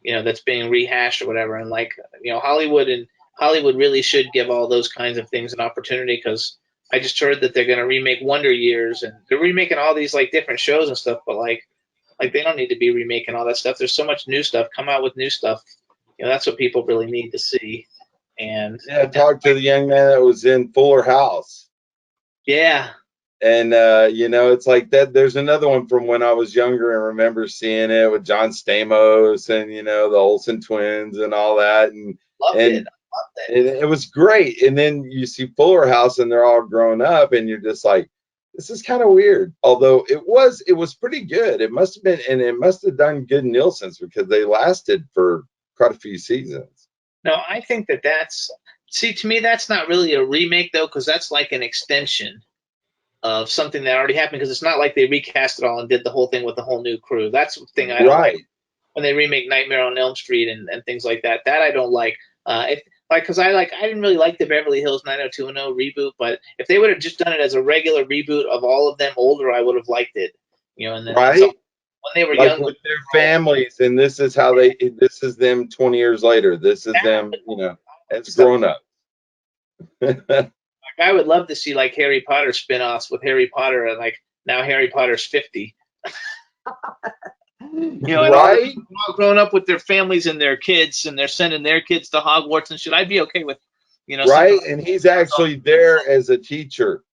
that's being rehashed or whatever. And like, Hollywood really should give all those kinds of things an opportunity because I just heard that they're going to remake Wonder Years and they're remaking all these like different shows and stuff, but like they don't need to be remaking all that stuff. There's so much new stuff. Come out with new stuff. That's what people really need to see. And yeah, I talked to the young man that was in Fuller House. yeah, And it's like that. There's another one from when I was younger and remember seeing it with John Stamos and the Olsen twins and all that. And loved it. and Loved it. it was great. And then you see Fuller House and they're all grown up and you're just like, this is kind of weird. Although it was pretty good. It must have been, and it must have done good Nielsen's because they lasted for quite a few seasons. No, I think that's see to me that's not really a remake though, because that's like an extension of something that already happened. Because it's not like they recast it all and did the whole thing with the whole new crew. That's the thing I don't like Right. when they remake Nightmare on Elm Street and things like that. That I don't like. If like because I didn't really like the Beverly Hills 90210 reboot, but if they would have just done it as a regular reboot of all of them older, I would have liked it. And then right? when they were Like young, with their families, and this is how this is them 20 years later. This is them, as stuff. grown up. I would love to see like Harry Potter spin-offs with Harry Potter and like now Harry Potter's 50. And Right? all grown up with their families and their kids, and they're sending their kids to Hogwarts and shit. I'd be okay with, something Right? And he's actually there as a teacher.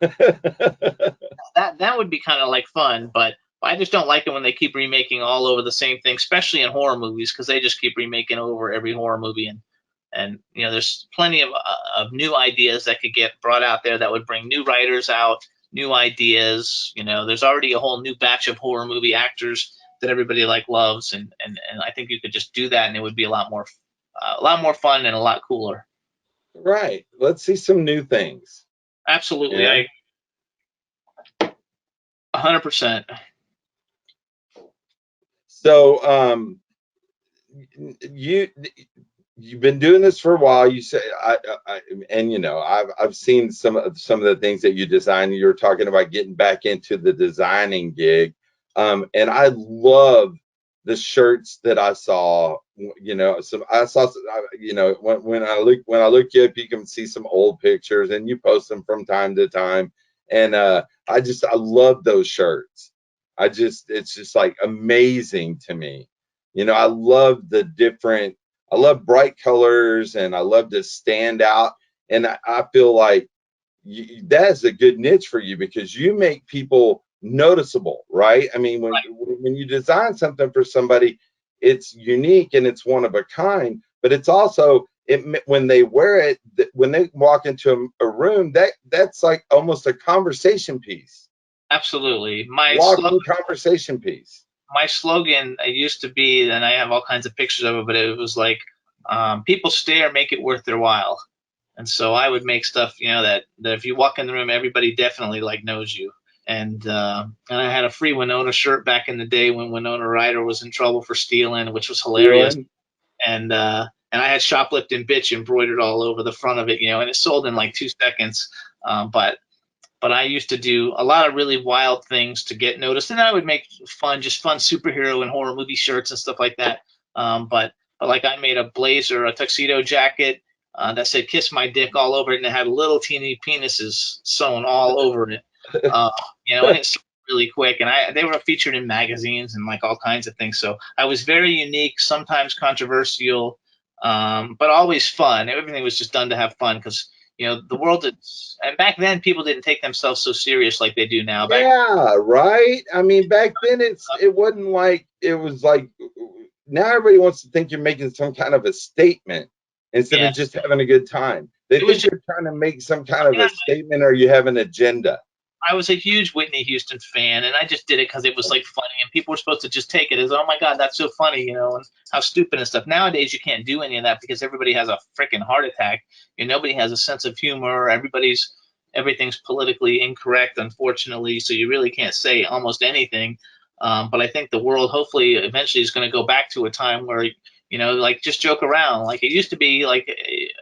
that would be kind of like fun. But I just don't like it when they keep remaking all over the same thing, especially in horror movies, because they just keep remaking over every horror movie. And there's plenty of new ideas that could get brought out there that would bring new writers out, new ideas. There's already a whole new batch of horror movie actors that everybody like loves, and I think you could just do that, and it would be a lot more fun and a lot cooler. Right. Let's see some new things. Absolutely, Yeah. 100%. So, you've been doing this for a while. You say, I've seen some of the things that you design. You're talking about getting back into the designing gig, and I love the shirts that I saw. I saw, when I look you up, you can see some old pictures, and you post them from time to time, and I love those shirts. It's just like amazing to me. I love I love bright colors, and I love to stand out. And I feel like that's a good niche for you because you make people noticeable, right? I mean, when you design something for somebody, it's unique and it's one of a kind, but it's also when they wear it, when they walk into a room, that's like almost a conversation piece. Absolutely. Walking conversation piece. My slogan it used to be, and I have all kinds of pictures of it, but it was like, people stare, make it worth their while. And so I would make stuff, that if you walk in the room, everybody definitely like knows you. And I had a free Winona shirt back in the day when Winona Ryder was in trouble for stealing, which was hilarious. And I had shoplifting bitch embroidered all over the front of it, and it sold in like 2 seconds. But I used to do a lot of really wild things to get noticed, and I would make fun superhero and horror movie shirts and stuff like that. But like I made a blazer, a tuxedo jacket that said "Kiss My Dick" all over it, and it had little teeny penises sewn all over it. And it's really quick, and they were featured in magazines and like all kinds of things. So I was very unique, sometimes controversial, but always fun. Everything was just done to have fun because the world and back then people didn't take themselves so serious like they do now. Yeah, right. I mean, back then it wasn't like it was like now everybody wants to think you're making some kind of a statement instead of just having a good time. They think you're trying to make some kind of a statement or you have an agenda. I was a huge Whitney Houston fan, and I just did it because it was like funny, and people were supposed to just take it as, oh my God, that's so funny, and how stupid and stuff. Nowadays, you can't do any of that because everybody has a freaking heart attack, and nobody has a sense of humor. Everything's politically incorrect, unfortunately, so you really can't say almost anything. But I think the world, hopefully, eventually is going to go back to a time where like just joke around. Like it used to be, like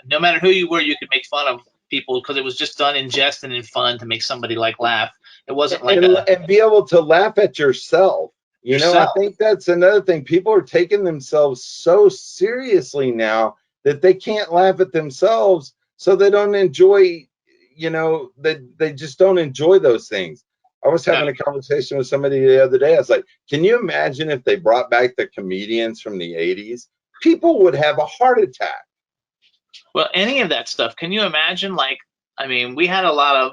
no matter who you were, you could make fun of people because it was just done in jest and in fun to make somebody like laugh. It wasn't like and be able to laugh at yourself. I think that's another thing. People are taking themselves so seriously now that they can't laugh at themselves, so they don't enjoy. They just don't enjoy those things. I was having a conversation with somebody the other day. I was like, can you imagine if they brought back the comedians from the 80s? People would have a heart attack. Well, any of that stuff. Can you imagine? Like, I mean, we had a lot of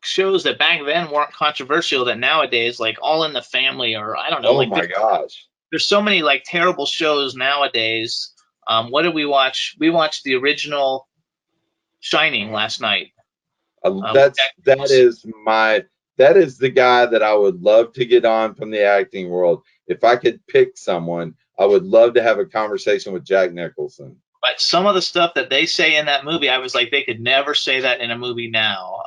shows that back then weren't controversial that nowadays, like All in the Family, or I don't know. Oh my gosh. There's so many like terrible shows nowadays. What did we watch? We watched the original Shining last night. That is the guy that I would love to get on from the acting world. If I could pick someone, I would love to have a conversation with Jack Nicholson. But some of the stuff that they say in that movie, I was like, they could never say that in a movie now.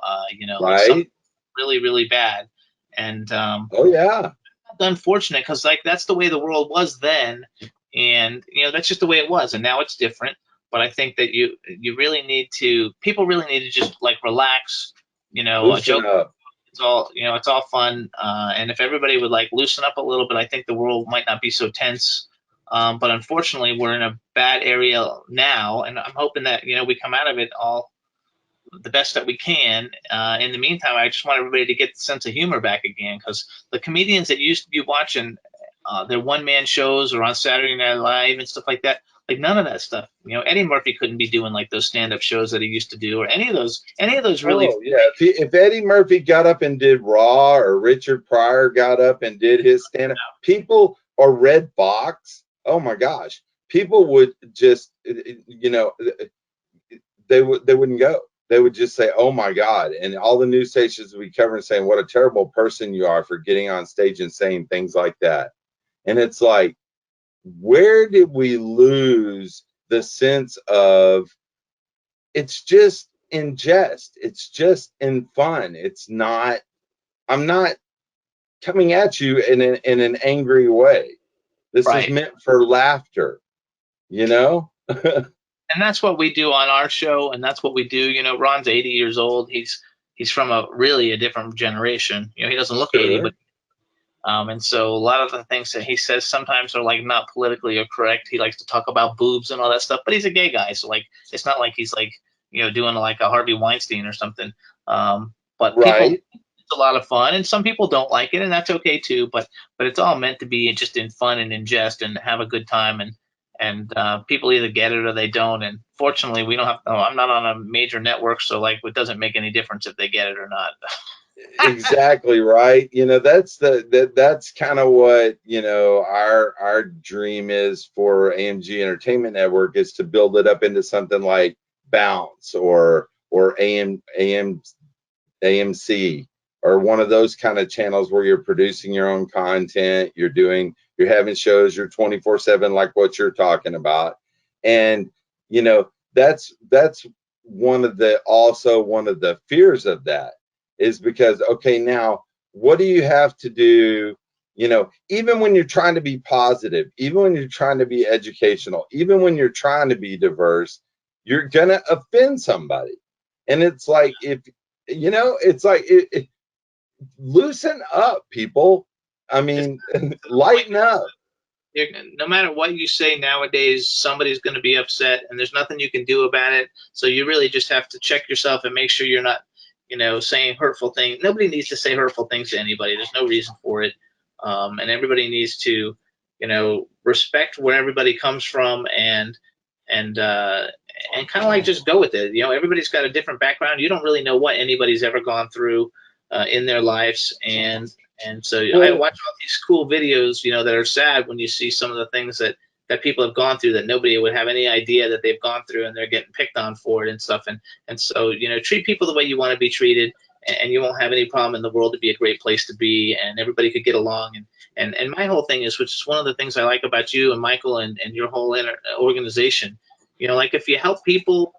Right? Really, really bad. And oh yeah, unfortunate because like that's the way the world was then, and that's just the way it was, and now it's different. But I think that people really need to just like relax, loosen joke up. It's all, it's all fun. And if everybody would like loosen up a little bit, I think the world might not be so tense. But unfortunately, we're in a bad area now, and I'm hoping that we come out of it all the best that we can. In the meantime, I just want everybody to get the sense of humor back again, because the comedians that used to be watching their one-man shows or on Saturday Night Live and stuff like that, like none of that stuff. Eddie Murphy couldn't be doing like those stand-up shows that he used to do, or any of those really. Oh yeah, if Eddie Murphy got up and did Raw, or Richard Pryor got up and did his stand-up, people, or Red Fox, oh my gosh, people would just, they wouldn't go. They would just say, "Oh my God!" And all the news stations would be covering, saying, "What a terrible person you are for getting on stage and saying things like that." And it's like, where did we lose the sense of, it's just in jest, it's just in fun, it's not, I'm not coming at you in an angry way. This is Right. meant for laughter, you know? And that's what we do on our show, and that's what we do. Ron's 80 years old. He's from a different generation. He doesn't look 80, Sure. but and so a lot of the things that he says sometimes are like not politically correct. He likes to talk about boobs and all that stuff, but he's a gay guy, so like it's not like he's like doing like a Harvey Weinstein or something. But people, Right. it's a lot of fun, and some people don't like it, and that's okay too. But it's all meant to be just in fun and in jest and have a good time, and people either get it or they don't. And fortunately, we don't have. Oh, I'm not on a major network, so like it doesn't make any difference if they get it or not. Exactly right. That's kind of what, our dream is for AMG Entertainment Network, is to build it up into something like Bounce, or AMC, or one of those kind of channels where you're producing your own content, you're having shows, you're 24/7, like what you're talking about. And that's one of the fears of that, is because, okay, now what do you have to do? Even when you're trying to be positive, even when you're trying to be educational, even when you're trying to be diverse, you're gonna offend somebody. And it's like, if it's like, loosen up, people. I mean, lighten up. No matter what you say nowadays, somebody's going to be upset, and there's nothing you can do about it. So you really just have to check yourself and make sure you're not, saying hurtful things. Nobody needs to say hurtful things to anybody. There's no reason for it. And everybody needs to, respect where everybody comes from, and kind of like just go with it. Everybody's got a different background. You don't really know what anybody's ever gone through in their lives, and so I Well, watch all these cool videos, that are sad when you see some of the things that people have gone through that nobody would have any idea that they've gone through, and they're getting picked on for it and stuff. And so, treat people the way you want to be treated, and you won't have any problem in the world. To be a great place to be, and everybody could get along. And my whole thing is, which is one of the things I like about you and Michael and your whole organization, like if you help people,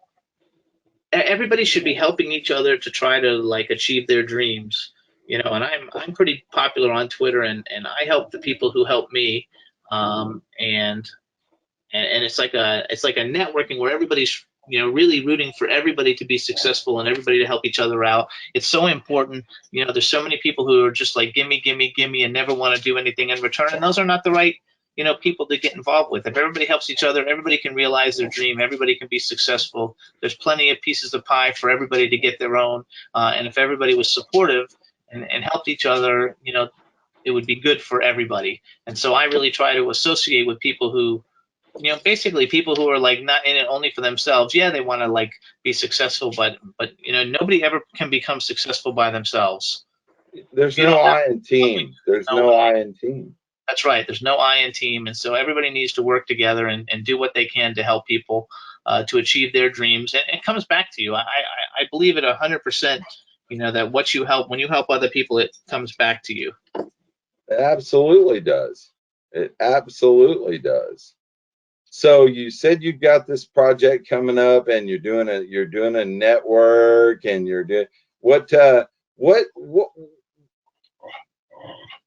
everybody should be helping each other to try to like achieve their dreams. And I'm pretty popular on Twitter, and I help the people who help me. And it's like a networking where everybody's really rooting for everybody to be successful and everybody to help each other out. It's so important. There's so many people who are just like gimme, gimme, gimme, and never want to do anything in return, and those are not the right people to get involved with. If everybody helps each other, everybody can realize their dream, everybody can be successful. There's plenty of pieces of pie for everybody to get their own. And if everybody was supportive and helped each other, it would be good for everybody. And so I really try to associate with people who, basically people who are like not in it only for themselves. Yeah, they want to like be successful, but nobody ever can become successful by themselves. there's You no don't have I in team. There's no no I. I in team. That's right. There's no I in team, and so everybody needs to work together and do what they can to help people to achieve their dreams. And it comes back to you. I believe it 100%. That what you help, when you help other people, it comes back to you. It absolutely does. It absolutely does. So you said you've got this project coming up, and you're doing a network, and you're doing what what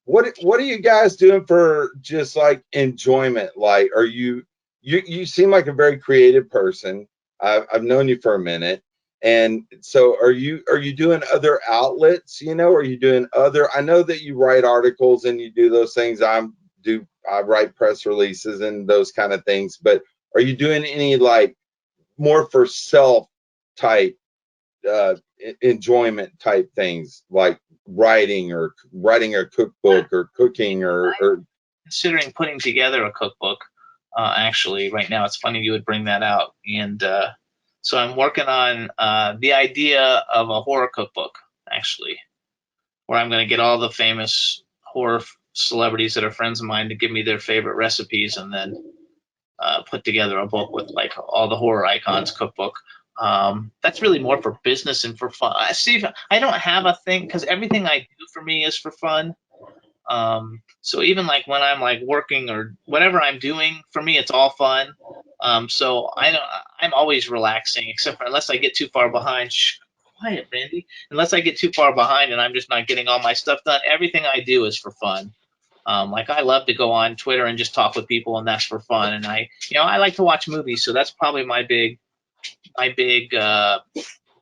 what what are you guys doing for just like enjoyment? Like, you seem like a very creative person. I've known you for a minute, And so are you doing other outlets, are you doing other, I know that you write articles and you do those things. I write press releases and those kind of things, but are you doing any like more for self type enjoyment type things, like writing a cookbook or cooking or considering putting together a cookbook. Actually, right now, it's funny you would bring that out. And so I'm working on the idea of a horror cookbook, actually, where I'm going to get all the famous horror celebrities that are friends of mine to give me their favorite recipes, and then put together a book with like all the horror icons cookbook. That's really more for business and for fun. See, I don't have a thing because everything I do for me is for fun. So even like when I'm like working or whatever I'm doing, for me it's all fun. So I'm always relaxing, except for unless I get too far behind. Shh, quiet, Randy. Unless I get too far behind and I'm just not getting all my stuff done, everything I do is for fun. Like I love to go on Twitter and just talk with people, and that's for fun. And I like to watch movies, so that's probably my big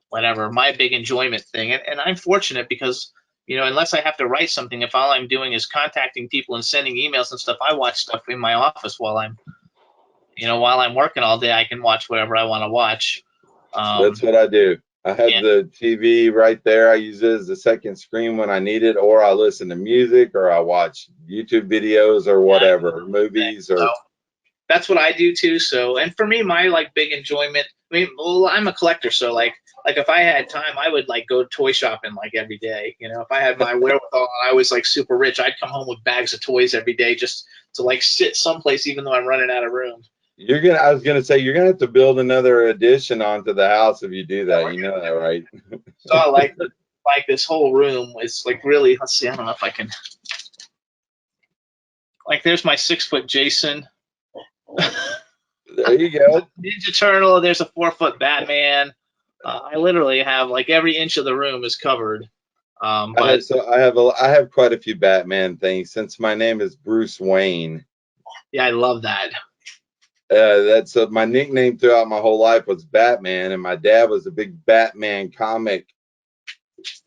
whatever, my big enjoyment thing. And I'm fortunate because, unless I have to write something, if all I'm doing is contacting people and sending emails and stuff, I watch stuff in my office while I'm working all day. I can watch whatever I want to watch. That's what I do. I have Yeah, the TV right there. I use it as a second screen when I need it, or I listen to music, or I watch YouTube videos, or whatever, movies, so or that's what I do too. So, and for me, my like big enjoyment. I mean, well, I'm a collector, so like if I had time, I would like go toy shopping like every day. If I had my wherewithal and I was like super rich, I'd come home with bags of toys every day just to like sit someplace, even though I'm running out of room. I was gonna say you're gonna have to build another addition onto the house if you do that. You know that, right? So I like this whole room. It's like really. Let's see. I don't know if I can. Like, there's my 6 foot Jason. There you go. Ninja Turtle. There's a 4 foot Batman. I literally have like every inch of the room is covered. But I have quite a few Batman things since my name is Bruce Wayne. yeah, I love that. That's my nickname throughout my whole life was Batman, and my dad was a big Batman comic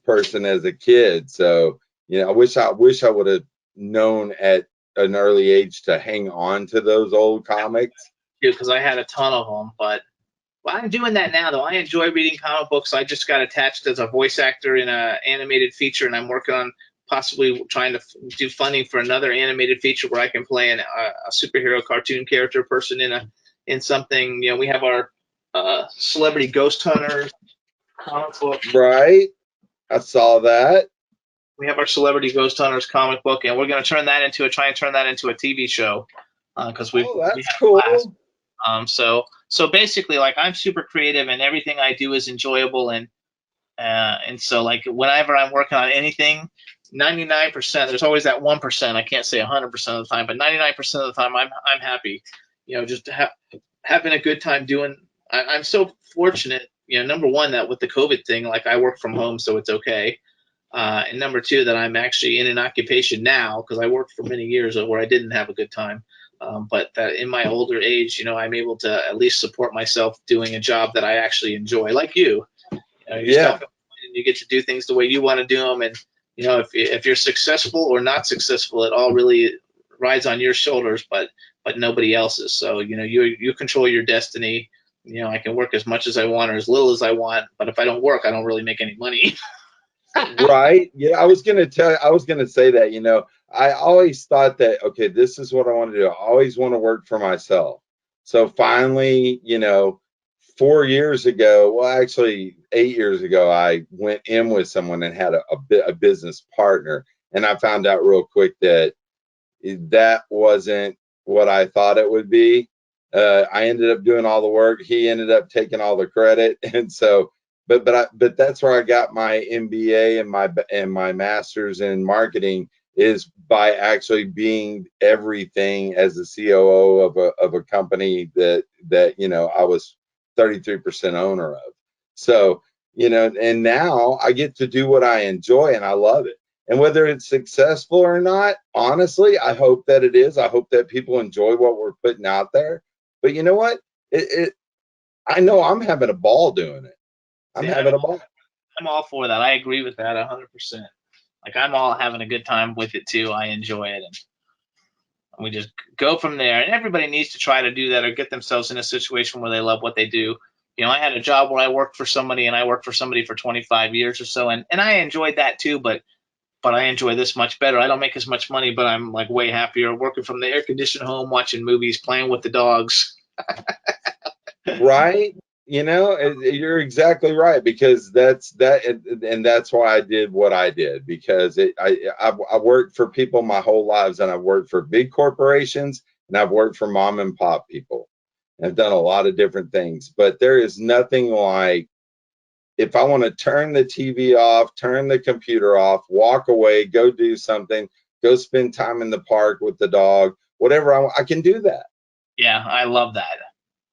person as a kid. So I wish I would have known at an early age to hang on to those old comics. Because I had a ton of them. But well, I'm doing that now, though. I enjoy reading comic books. I just got attached as a voice actor in an animated feature, and I'm working on possibly trying to do funding for another animated feature where I can play a superhero cartoon character person in something. We have our celebrity ghost hunters comic book. Right, I saw that. We have our celebrity ghost hunters comic book, and we're going to try and turn that into a TV show because we That's had a blast. cool. So basically, like I'm super creative, and everything I do is enjoyable, and so like whenever I'm working on anything, 99%, there's always that 1%. I can't say 100% of the time, but 99% of the time, I'm happy. Just having a good time doing. I'm so fortunate. Number one, that with the COVID thing, like I work from home, so it's okay. And number two, that I'm actually in an occupation now because I worked for many years where I didn't have a good time. But that in my older age, I'm able to at least support myself doing a job that I actually enjoy, like you. You're Yeah, self-employed and you get to do things the way you want to do them. And if you're successful or not successful, it all really rides on your shoulders, but nobody else's. So you control your destiny. I can work as much as I want or as little as I want, but if I don't work, I don't really make any money. right. Yeah, I was gonna say that. I always thought that, okay, this is what I want to do. I always want to work for myself. So finally, 4 years ago, well, actually 8 years ago, I went in with someone and had a business partner, and I found out real quick that that wasn't what I thought it would be. I ended up doing all the work. He ended up taking all the credit, and so, but that's where I got my MBA and my master's in marketing, is by actually being everything as the COO of a company that I was 33% owner of. So and now I get to do what I enjoy, and I love it. And whether it's successful or not, honestly, I hope that it is. I hope that people enjoy what we're putting out there. But you know what? I know I'm having a ball doing it. I'm See, having a ball. I'm all for that. I agree with that 100%. Like I'm all having a good time with it too. I enjoy it, and we just go from there. And everybody needs to try to do that or get themselves in a situation where they love what they do. You know, I had a job where I worked for somebody, and I worked for somebody for 25 years or so, and I enjoyed that too. But I enjoy this much better. I don't make as much money, but I'm like way happier working from the air conditioned home, watching movies, playing with the dogs. Right? You know, you're exactly right, because that's that, and that's why I did what I did, because I worked for people my whole lives, and I've worked for big corporations, and I've worked for mom and pop people. And I've done a lot of different things, but there is nothing like, if I want to turn the TV off, turn the computer off, walk away, go do something, go spend time in the park with the dog, whatever I can do that. Yeah, I love that.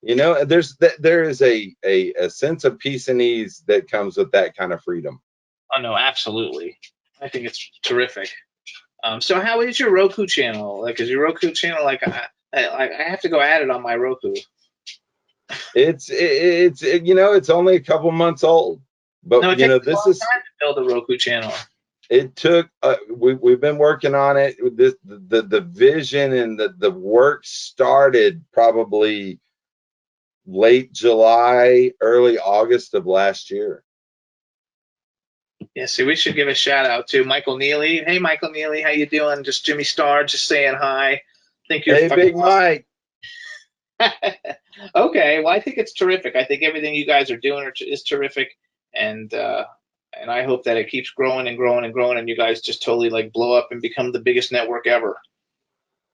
You know, there is a sense of peace and ease that comes with that kind of freedom. Oh no, absolutely. I think it's terrific. So how is your Roku channel? Like, is your Roku channel like I have to go at it on my Roku? You know, it's only a couple months old, but No, it you takes know, a this long is time to build a Roku channel. it took we've been working on it. The vision and the work started probably late July, early August of last year. Yeah, see, we should give a shout out to Michael Neely. Hey, Michael Neely, how you doing? Just Jimmy Star, just saying hi. Think you're Hey, fucking Big Mike. awesome. Okay, well, I think it's terrific. I think everything you guys are doing is terrific, and I hope that it keeps growing and growing and growing, and you guys just totally like blow up and become the biggest network ever.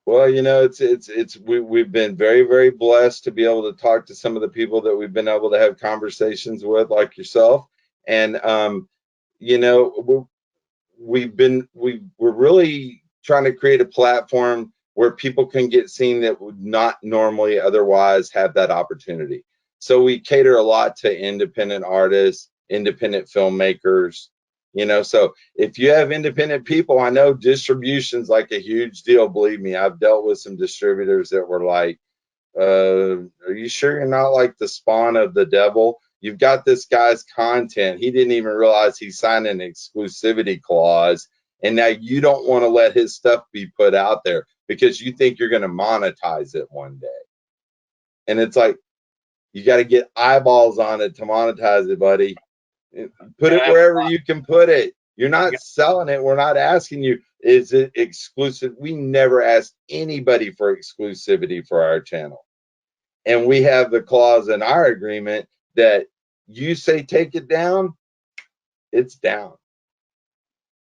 Well, you know, we've been very, very blessed to be able to talk to some of the people that we've been able to have conversations with, like yourself. And you know, we're really trying to create a platform where people can get seen that would not normally otherwise have that opportunity. So we cater a lot to independent artists, independent filmmakers, you know. So if you have independent people, I know distribution's like a huge deal. Believe me, I've dealt with some distributors that were like, are you sure you're not like the spawn of the devil? You've got this guy's content. He didn't even realize he signed an exclusivity clause. And now you don't want to let his stuff be put out there because you think you're going to monetize it one day. And it's like, you got to get eyeballs on it to monetize it, buddy. Put it wherever you can put it. You're not selling it. We're not asking you, is it exclusive? We never asked anybody for exclusivity for our channel. And we have the clause in our agreement that you say take it down, it's down.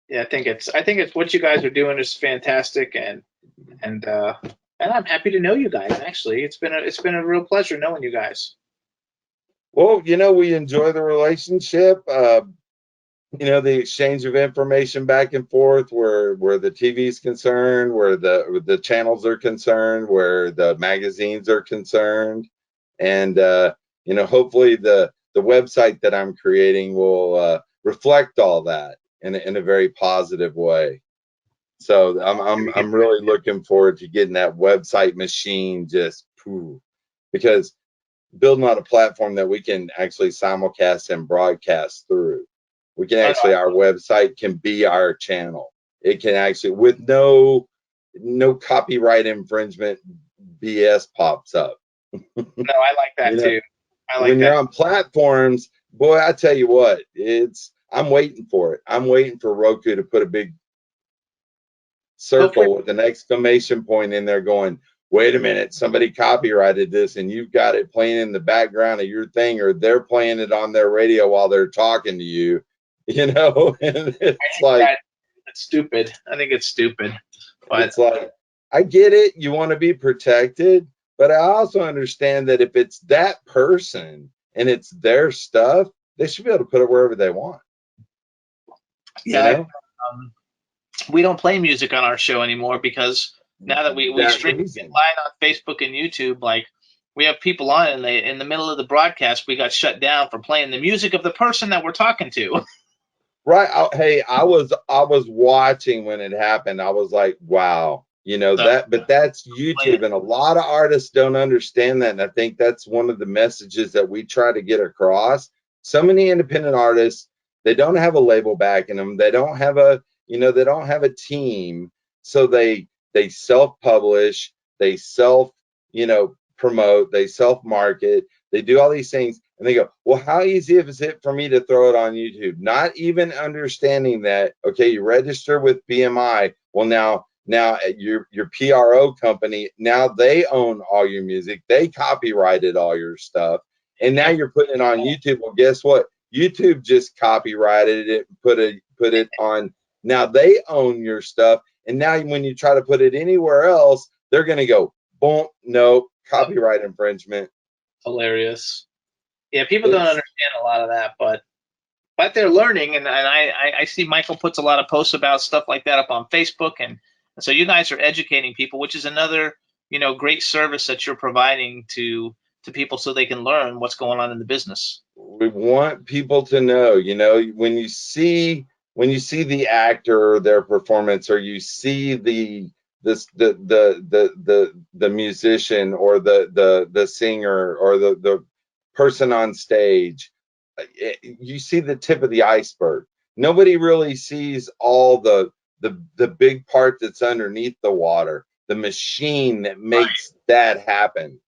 Yeah, I think it's what you guys are doing is fantastic, and I'm happy to know you guys. Actually, it's been a real pleasure knowing you guys. Well, you know, we enjoy the relationship. You know, the exchange of information back and forth, where the TV is concerned, where the channels are concerned, where the magazines are concerned, and you know, hopefully the website that I'm creating will reflect all that in a very positive way. So I'm really looking forward to getting that website machine just because building out a platform that we can actually simulcast and broadcast through. We can actually, our website can be our channel. It can actually, with no copyright infringement BS pops up. No, I like that You know, too. I like when you're that. on platforms, boy, I tell you what, I'm waiting for it. I'm waiting for Roku to put a big circle with an exclamation point in there going, wait a minute, somebody copyrighted this and you've got it playing in the background of your thing, or they're playing it on their radio while they're talking to you, you know. And it's like, it's stupid. I think it's stupid. But it's like, I get it, you want to be protected, but I also understand that if it's that person and it's their stuff, they should be able to put it wherever they want. yeah, You know? we don't play music on our show anymore because now that we stream live on Facebook and YouTube, like we have people on and they in the middle of the broadcast we got shut down for playing the music of the person that we're talking to. Right. Hey, I was watching when it happened. I was like, wow, you know that, but that's YouTube, and a lot of artists don't understand that. And I think that's one of the messages that we try to get across. So many independent artists, they don't have a label backing them. They don't have a, they don't have a team. So they self-publish, they self, promote, they self-market, they do all these things, and they go, well, how easy is it for me to throw it on YouTube? Not even understanding that, okay, you register with BMI. Well, now your PRO company, now they own all your music. They copyrighted all your stuff. And now you're putting it on YouTube. Well, guess what? YouTube just copyrighted it, put it on. Now they own your stuff. And now when you try to put it anywhere else, they're going to go, boom, no, copyright infringement. Hilarious. Yeah, people don't understand a lot of that, but they're learning, and I see Michael puts a lot of posts about stuff like that up on Facebook, and so you guys are educating people, which is another great service that you're providing to people so they can learn what's going on in the business. We want people to know, when you see the actor, their performance, or you see the musician, or the singer, or the person on stage, you see the tip of the iceberg. Nobody really sees all the big part that's underneath the water, the machine that makes that happen.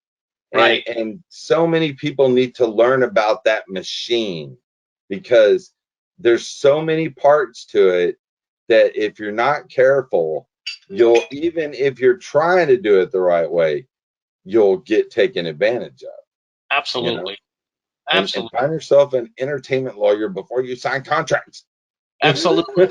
Right. And so many people need to learn about that machine, because there's so many parts to it that if you're not careful, even if you're trying to do it the right way, you'll get taken advantage of. Absolutely. And find yourself an entertainment lawyer before you sign contracts. Absolutely.